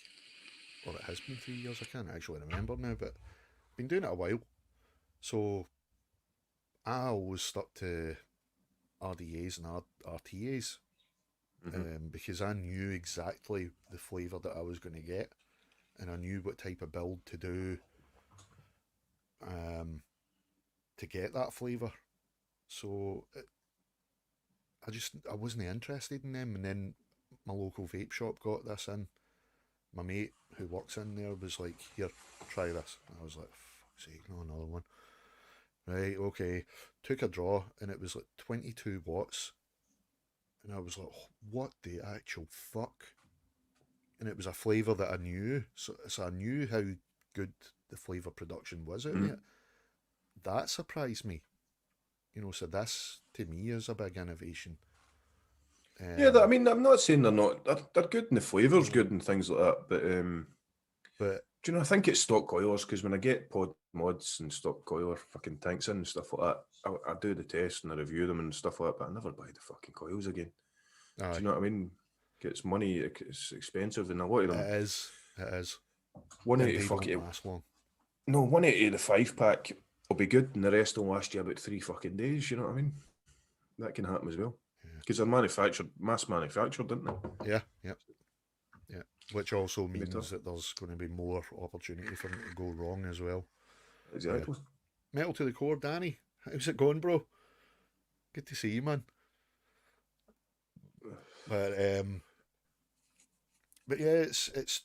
Or it has been 3 years, I can't actually remember now, but I've been doing it a while. So I always stuck to RDAs and RTAs because I knew exactly the flavour that I was going to get, and I knew what type of build to do to get that flavour. So I wasn't interested in them, and then my local vape shop got this in. My mate who works in there was like, "Here, try this." And I was like, "Fuck's sake, no, another one." Right, okay. Took a draw, and it was like 22 watts. And I was like, what the actual fuck? And it was a flavour that I knew. So I knew how good the flavour production was out of it. That surprised me. You know, so this, to me, is a big innovation. Yeah, I mean, I'm not saying they're not. They're good and the flavour's good and things like that, but do you know, I think it's stock coilers, because when I get pod mods and stock coiler fucking tanks in and stuff like that, I do the test and I review them and stuff like that, but I never buy the fucking coils again. aye. Do you know what I mean? It's money, it's expensive, and a lot of them. It is. 180 they fuck don't it. last long. No, 180 the 5-pack will be good, and the rest will last you about 3 fucking days. You know what I mean? That can happen as well, because they're mass manufactured, didn't they? Yeah. Which also means that there's going to be more opportunity for them to go wrong as well. Exactly. Yeah. Metal to the core, Danny. How's it going, bro? Good to see you, man. But yeah, it's.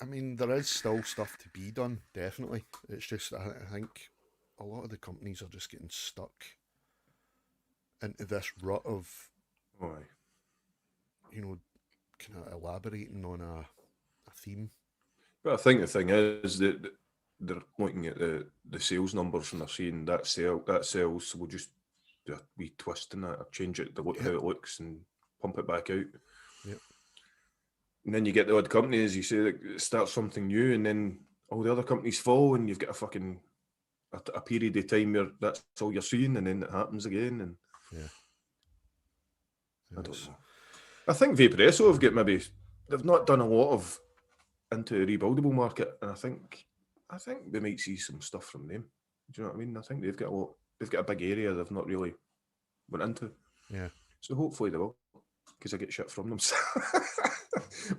I mean, there is still stuff to be done. Definitely, it's just I think a lot of the companies are just getting stuck into this rut of, kind of elaborating on a theme. But I think the thing is that they're looking at the sales numbers and they're seeing that sells, so we'll just do a wee twist in that, or change it to look how it looks and pump it back out. Yep. And then you get the odd company, as you say, that starts something new, and then all the other companies follow, and you've got a fucking a period of time where that's all you're seeing, and then it happens again. And I don't know. I think Vaporesso have got they've not done a lot of into a rebuildable market, and I think we might see some stuff from them. Do you know what I mean? I think they've got a big area they've not really went into. Yeah. So hopefully they will, because I get shit from them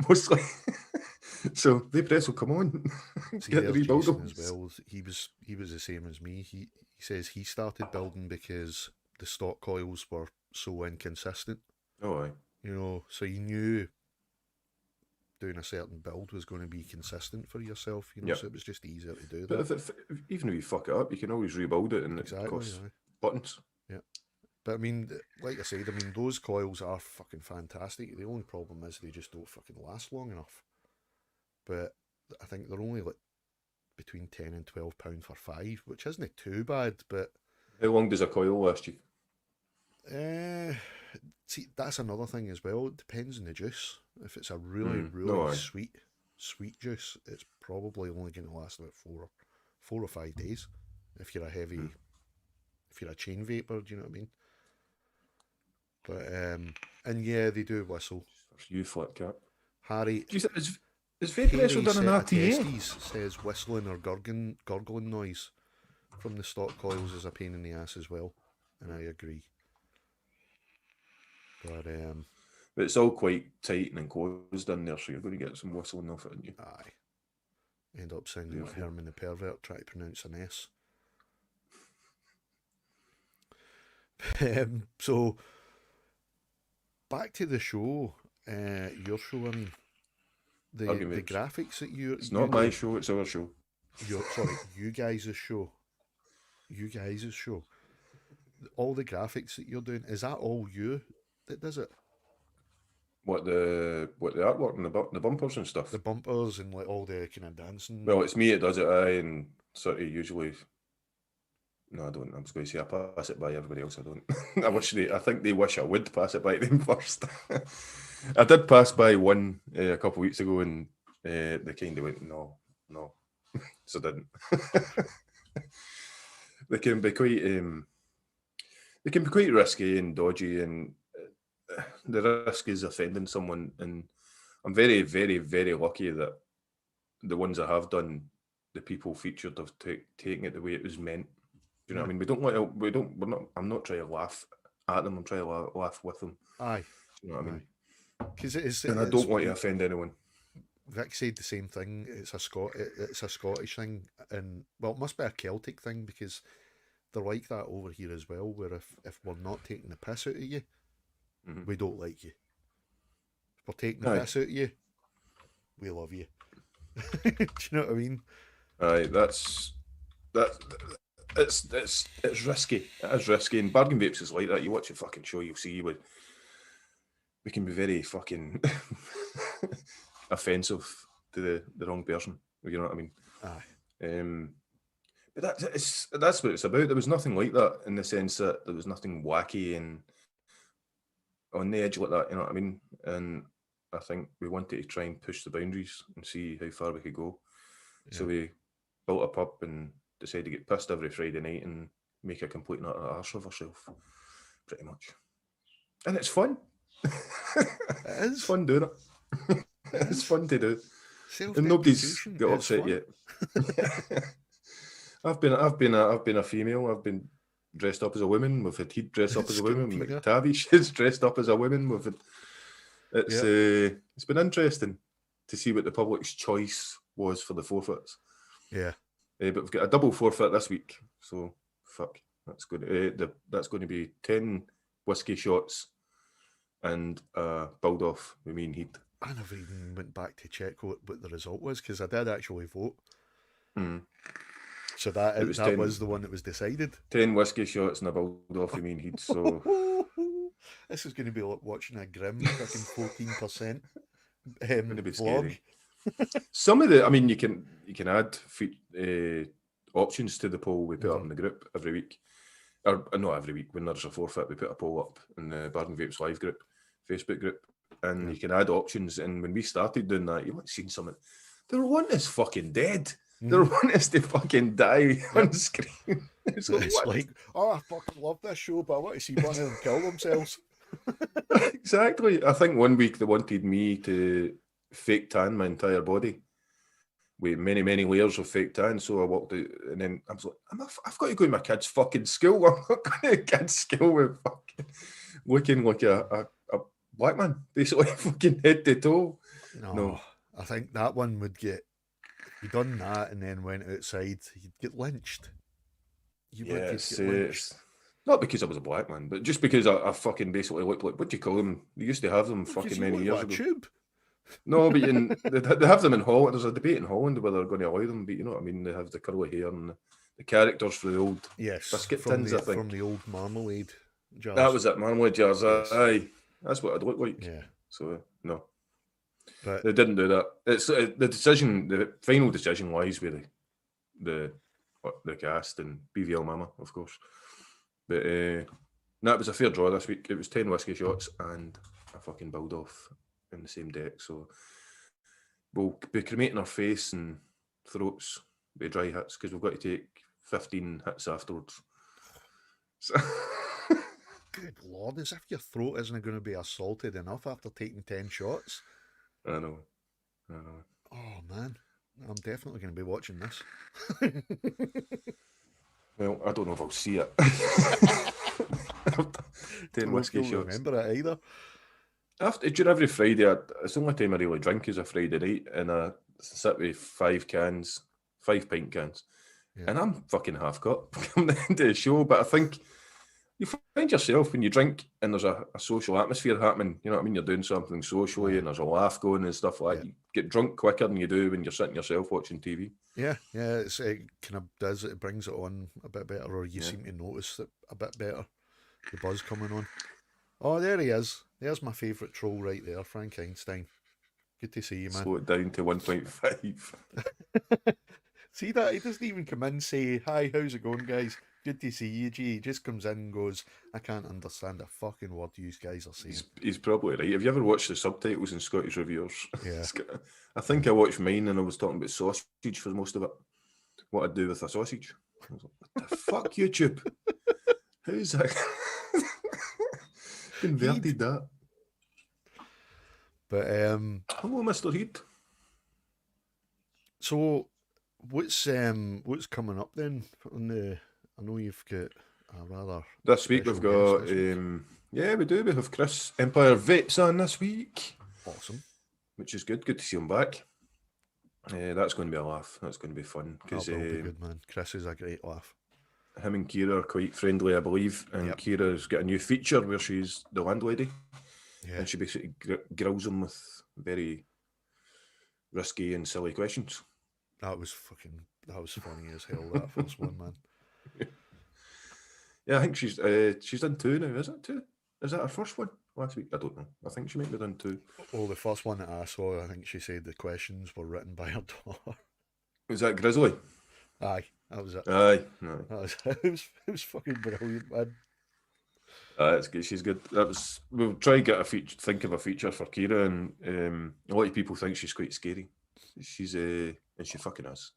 mostly. So Vaporesso, come on, get the rebuildables as well. He was the same as me. He says he started building because the stock coils were so inconsistent. Oh, aye. So you knew doing a certain build was going to be consistent for yourself, so it was just easier to do that. But even if you fuck it up, you can always rebuild it, and it costs buttons. Yeah. But I mean, like I said, those coils are fucking fantastic. The only problem is they just don't fucking last long enough. But I think they're only like between £10 and £12 for 5, which isn't too bad. But how long does a coil last you? See, that's another thing as well. It depends on the juice. If it's a really sweet juice, it's probably only going to last about 4 or 5 days. If you're if you're a chain vapor, do you know what I mean? But and yeah, they do whistle. You flip cap. Harry, is Vaporesso done an RTA? Says whistling or gurgling noise from the stock coils is a pain in the ass as well, and I agree. But it's all quite tight and enclosed in there, so you're going to get some whistling off it, aren't you? Aye. End up sounding like Herman the Pervert trying to pronounce an S. So back to the show, your show. I mean, the graphics that it's not my show, it's our show. Sorry, you guys' show. All the graphics that you're doing, is that all you that does it? What the artwork and the bumpers and stuff? The bumpers and like all the kind of dancing. Well, it's me that does it, and sort of usually. No, I don't. I was going to say I pass it by everybody else. I don't. I think they wish I would pass it by them first. I did pass by one a couple of weeks ago, and they kind of went, no. So I didn't. They can be quite risky and dodgy, and the risk is offending someone. And I'm very, very, very lucky that the ones I have done, the people featured have taken it the way it was meant. Do you know what I mean? I'm not trying to laugh at them. I'm trying to laugh with them. Aye. Do you know what I mean? Because it is. And I don't want to offend anyone. Vic said the same thing. It's a Scottish thing, and well, it must be a Celtic thing because they're like that over here as well. Where if we're not taking the piss out of you, we don't like you. If we're taking the piss out of you, we love you. Do you know what I mean? Aye, it's risky. It is risky, and Bargain Vapes is like that. You watch a fucking show, you'll see we can be very fucking offensive to the wrong person. You know what I mean? Aye. But that's what it's about. There was nothing like that in the sense that there was nothing wacky and on the edge like that. You know what I mean? And I think we wanted to try and push the boundaries and see how far we could go. Yeah. So we built a pub and decided to get pissed every Friday night and make a complete nut of arse of ourselves, pretty much. And it's fun. It is fun doing it. It's fun to do. And nobody's got upset yet. I've been a female. I've been dressed up as a woman. We've had Heat dressed up as a woman. McTavish is dressed up as a woman. It's been interesting to see what the public's choice was for the forfeits. Yeah. But we've got a double forfeit this week, so fuck. That's going to be 10 whiskey shots and build off with me and Heat. I never even went back to check what the result was because I did actually vote. So that was the one that was decided. 10 whiskey shots and a build off with me and Heat. So this is going to be like watching a grim fucking 14% vlog. Some of the, I mean, you can add options to the poll we put up in the group every week. Or not every week, when there's a forfeit, we put a poll up in the Bargain Vapes live group, Facebook group, and you can add options. And when we started doing that, you might have seen something. They were wanting us fucking dead. They were wanting us to fucking die on screen. It's like, oh, I fucking love this show, but I want to see one of them kill themselves. Exactly. I think one week they wanted me to fake tan my entire body with many, many layers of fake tan. So I walked out and then I was like, I've got to go to my kid's fucking school. I'm not going to kid's school with fucking looking like a black man, basically, fucking head to toe. No. I think that one would get, if you done that and then went outside, you'd get lynched. You would get lynched. Not because I was a black man, but just because I fucking basically looked like, what do you call them? They used to have them fucking many years ago. Tube. No, but they have them in Holland. There's a debate in Holland whether they're going to allow them, but you know what I mean? They have the curly hair and the characters for the old biscuit tins, I think. From the old marmalade jars. That was it, marmalade jars. Aye. That's what it looked like. Yeah. So, no. But they didn't do that. It's the final decision lies with the cast and BVL Mama, of course. But that was a fair draw this week. It was 10 whiskey shots and a fucking build off in the same deck. So we'll be cremating our face and throats with dry hits because we've got to take 15 hits afterwards. So good Lord, as if your throat isn't going to be assaulted enough after taking 10 shots. I know. Oh, man. I'm definitely going to be watching this. Well, I don't know if I'll see it. 10 whiskey shots. Remember it either. During every Friday, it's the only time I really drink is a Friday night, and I sit with 5 pint cans, and I'm fucking half cut come the end of the show. But I think, You find yourself when you drink and there's a social atmosphere happening, you know what I mean? You're doing something socially and there's a laugh going and stuff like that. You get drunk quicker than you do when you're sitting yourself watching TV. Yeah, it kind of does it. It brings it on a bit better, or you seem to notice it a bit better. The buzz coming on. Oh, there he is. There's my favourite troll right there, Frank Einstein. Good to see you, man. Slow it down to 1.5. See that? He doesn't even come in and say, hi, how's it going, guys? Good to see you, G. He just comes in and goes, I can't understand a fucking word you guys are saying. He's probably right. Have you ever watched the subtitles in Scottish reviewers? Yeah. I think I watched mine and I was talking about sausage for most of it. What I'd do with a sausage. I was like, what the fuck, YouTube? How's that? Converted that. But, hello, Mr. Heat. So, what's coming up then on the... I know you've got a rather... This week we've got... yeah, we do. We have Chris Empire Vapes on this week. Awesome. Which is good. Good to see him back. That's going to be a laugh. That's going to be fun. That will be good, man. Chris is a great laugh. Him and Keira are quite friendly, I believe. And Keira's got a new feature where she's the landlady. Yeah. And she basically grills him with very risky and silly questions. That was funny as hell, that first one, man. Yeah, I think she's done 2 now. Is it 2? Is that her first one last week? I don't know. I think she might have done 2. Oh, the first one that I saw, I think she said the questions were written by her daughter. Was that Grizzly? Aye, that was it. Aye, no. It was fucking brilliant, man. That's good. She's good. We'll try and get think of a feature for Keira, and a lot of people think she's quite scary. She's and she fucking is.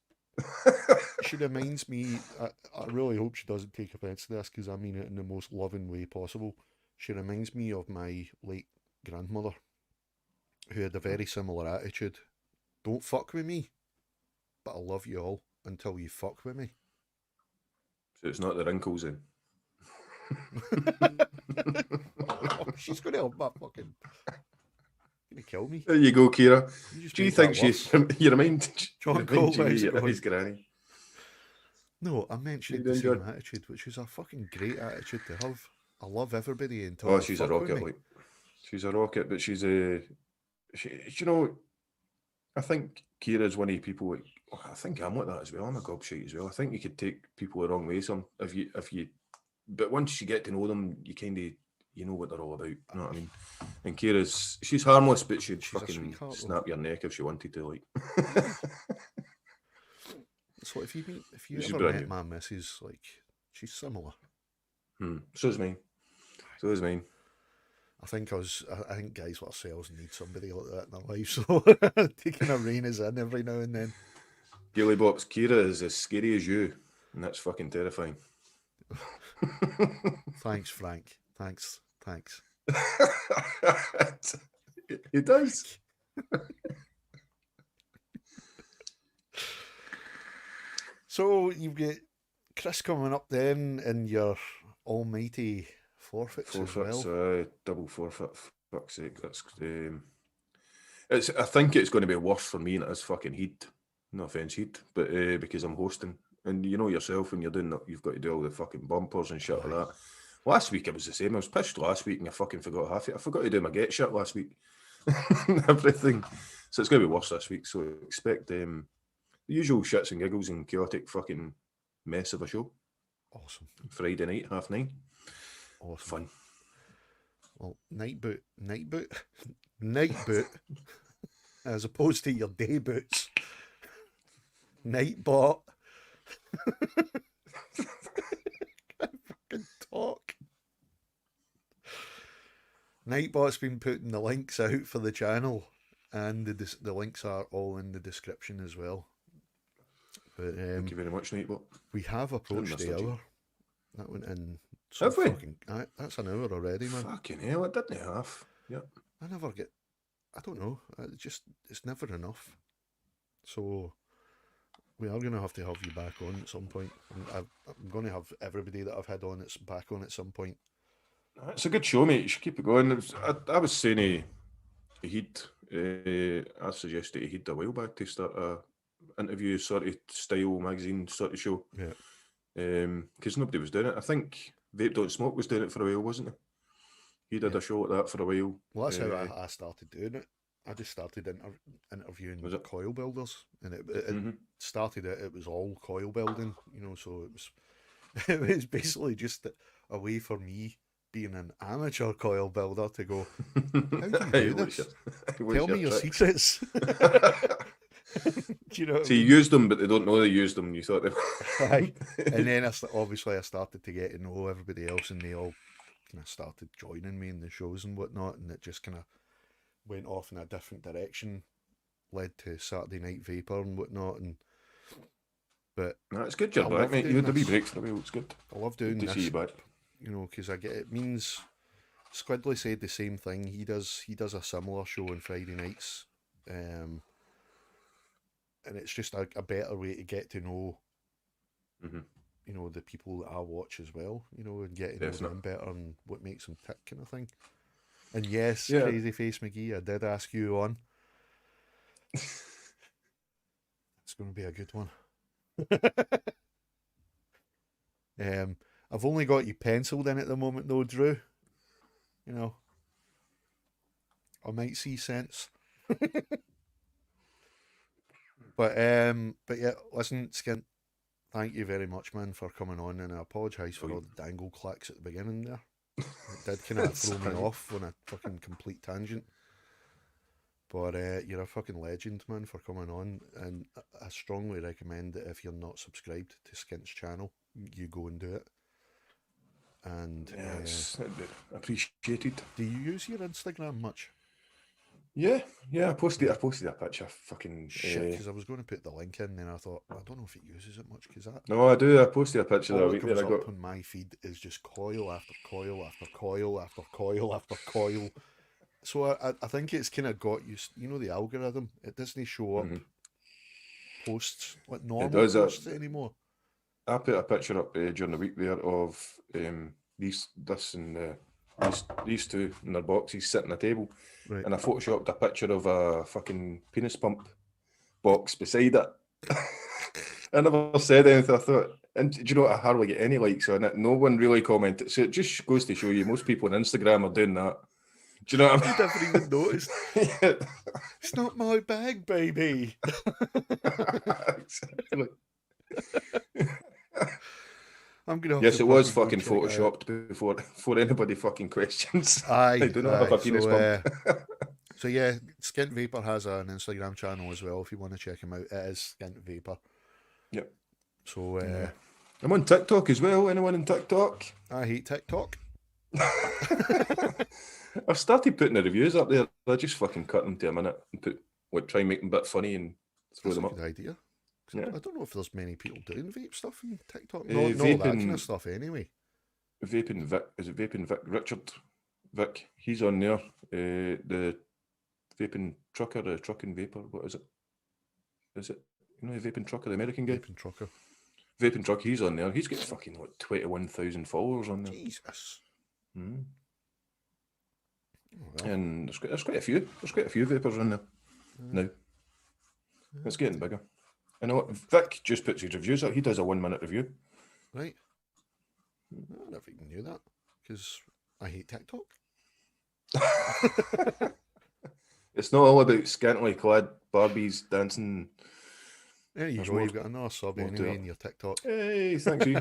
She reminds me, I really hope she doesn't take offence to this because I mean it in the most loving way possible. She reminds me of my late grandmother who had a very similar attitude. Don't fuck with me, but I love you all until you fuck with me. So it's not the wrinkles then? Oh, she's going to help my fucking... Gonna kill me. There you go, Keira. Do you think she's... You remind John Cole his granny? No, I meant she had the same attitude, which is a fucking great attitude to have. I love everybody until... Oh, she's a rocket, like. She's a rocket, but she's a... you know, I think Keira's one of the people... Like, I think I'm like that as well. I'm a gobshite as well. I think you could take people the wrong way if you... But once you get to know them, you kind of... You know what they're all about, you know what I mean? And she's harmless, but she'd fucking snap your neck if she wanted to, like. So if you ever met my missus, like, she's similar. So is mine. I think guys like ourselves need somebody like that in their life, so taking a rein is in every now and then. Gilly Bops, Keira is as scary as you, and that's fucking terrifying. Thanks, Frank. Thanks. He does. So you've got Chris coming up then in your almighty forfeits as well. Double forfeit. Fuck's sake, that's I think it's going to be worse for me than it is fucking Heat. No offense, Heat, but because I'm hosting, and you know yourself when you're doing that, you've got to do all the fucking bumpers and shit like that. Last week it was the same. I was pissed last week and I fucking forgot half it. I forgot to do my get shit last week. Everything. So it's going to be worse this week. So expect the usual shits and giggles and chaotic fucking mess of a show. Awesome. Friday night, 9:30. Awesome. Fun. Well, night boot. As opposed to your day boots. Night bot. Fucking talk. Nightbot's been putting the links out for the channel, and the links are all in the description as well. But thank you very much, Nightbot. We have approached the hour. That went in. Have we? That's an hour already, man. Fucking hell, it didn't half. Yep. I don't know. It's never enough. So we are going to have you back on at some point. I'm going to have everybody that I've had on back on at some point. It's a good show, mate. You should keep it going. I was saying I suggested to Heed a while back to start a interview sort of style magazine sort of show. Yeah. Because nobody was doing it. I think Vape Don't Smoke was doing it for a while, wasn't he? He did a show at that for a while. Well, that's how I started doing it. I just started interviewing coil builders, and it started it was all coil building, you know, so it was basically just a way for me, being an amateur coil builder, to go, how do you do this? Tell me your secrets. Do you know what so you used them, but they don't know they used them. You thought they Right. And then obviously I started to get to know everybody else, and they all kind of started joining me in the shows and whatnot, and it just kind of went off in a different direction, led to Saturday Night Vapor and whatnot. But no, it's good you're back, mate. You had a wee break for a while. It's good. I love doing good this. To see you back. You know, because it means Squidly said the same thing. He does a similar show on Friday nights, and it's just a better way to get to know, you know, the people that I watch as well. You know, and get to know them better and what makes them tick, kind of thing. And yes, Crazy Face McGee, I did ask you on. It's going to be a good one. I've only got you penciled in at the moment though, Drew. You know, I might see sense. But yeah, listen, Skint, thank you very much, man, for coming on, and I apologise for all the dangle clicks at the beginning there. It did kind of throw me off on a fucking complete tangent. But you're a fucking legend, man, for coming on, and I strongly recommend that if you're not subscribed to Skint's channel, you go and do it. And yes, appreciated. Do you use your Instagram much? Yeah, I posted a picture. Fucking shit, because I was going to put the link in, then I thought I don't know if it uses it much. Because no, I do. I posted a picture all that that week comes that I got up on my feed is just coil after coil after coil after coil after coil. So I think it's kind of got used. You know, the algorithm, it doesn't show up posts like normal posts anymore. I put a picture up during the week there of these two in their boxes sitting at a table, right. And I photoshopped a picture of a fucking penis pump box beside it. I never said anything. I thought, and do you know what? I hardly get any likes on it. No one really commented. So it just goes to show you, most people on Instagram are doing that. Do you know what I mean? You never even noticed. Yeah. It's not my bag, baby. Exactly. I'm gonna. Yes, it was fucking photoshopped before anybody fucking questions. I do not have a penis pump. So yeah, Skint Vaper has an Instagram channel as well. If you want to check him out, it is Skint Vaper. Yep. So I'm on TikTok as well. Anyone in TikTok? I hate TikTok. I've started putting the reviews up there. I just fucking cut them to a minute and try and make them a bit funny and throw them up. Good idea. Yeah. I don't know if there's many people doing vape stuff on TikTok. No, that kind of stuff anyway. Vaping Vic, is it Vaping Vic? Richard Vic, he's on there. The Vaping Trucker, the Trucking Vapor, what is it? Is it, you know, the Vaping Trucker, the American guy? Vaping Trucker. Vaping Truck, he's on there. He's got fucking, 21,000 followers on there. Jesus. Mm. Oh, well. And there's quite a few. There's quite a few vapors on there now. It's getting bigger. I know Vic just puts his reviews out. He does a 1 minute review. Right. I never even knew that because I hate TikTok. It's not all about scantily clad Barbies dancing. There you go. You've got another sub anyway in your TikTok. Hey, thank you.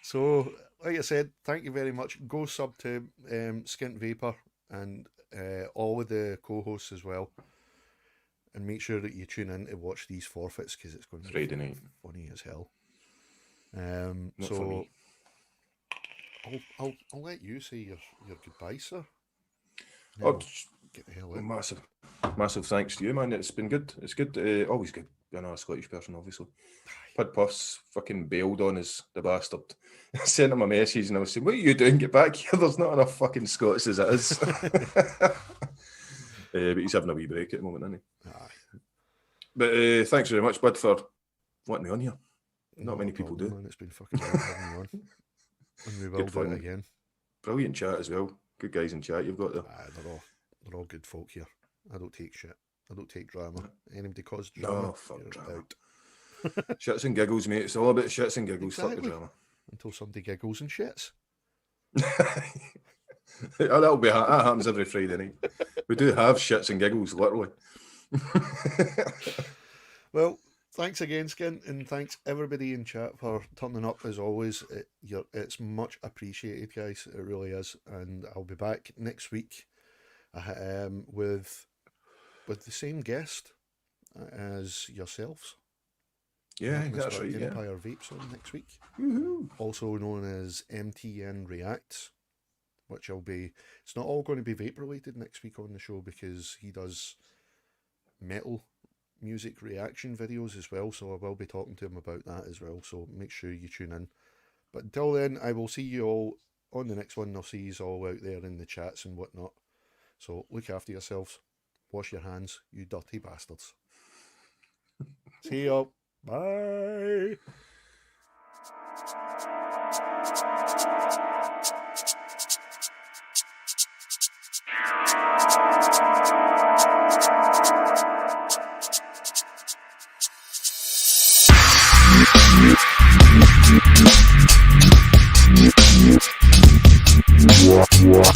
So, like I said, thank you very much. Go sub to Skint Vaper and all of the co-hosts as well. And make sure that you tune in to watch these forfeits because it's going to Friday night. Funny as hell. Not so funny. I'll let you say your goodbye, sir. Oh, get the hell out. Massive thanks to you, man. It's been good. It's good. Always good. Being a Scottish person, obviously. Pud Puffs fucking bailed on us, the bastard. I sent him a message and I was saying, "What are you doing? Get back here. There's not enough fucking Scots as it is." But he's having a wee break at the moment, isn't he? Aye. But thanks very much, bud, for wanting me on here. Not many people do. Man, it's been fucking great having you on. And we will do it again. Brilliant chat as well. Good guys in chat you've got there. They're all good folk here. I don't take shit. I don't take drama. Anybody cause drama? No, fuck drama. Shits and giggles, mate. It's all about shits and giggles. Exactly. Fuck the drama. until somebody giggles and shits. That happens every Friday night. We do have shits and giggles, literally. Well, thanks again, Skint, and thanks everybody in chat for turning up as always. It's much appreciated, guys. It really is. And I'll be back next week with the same guest as yourselves. Yeah, that's right. Empire Vapes on next week. Woohoo. Also known as MTN Reacts, which it's not all going to be vape related next week on the show because he does metal music reaction videos as well, so I will be talking to him about that as well, so make sure you tune in. But until then, I will see you all on the next one. I'll see you all out there in the chats and whatnot. So look after yourselves, wash your hands, you dirty bastards. See you. Bye. What?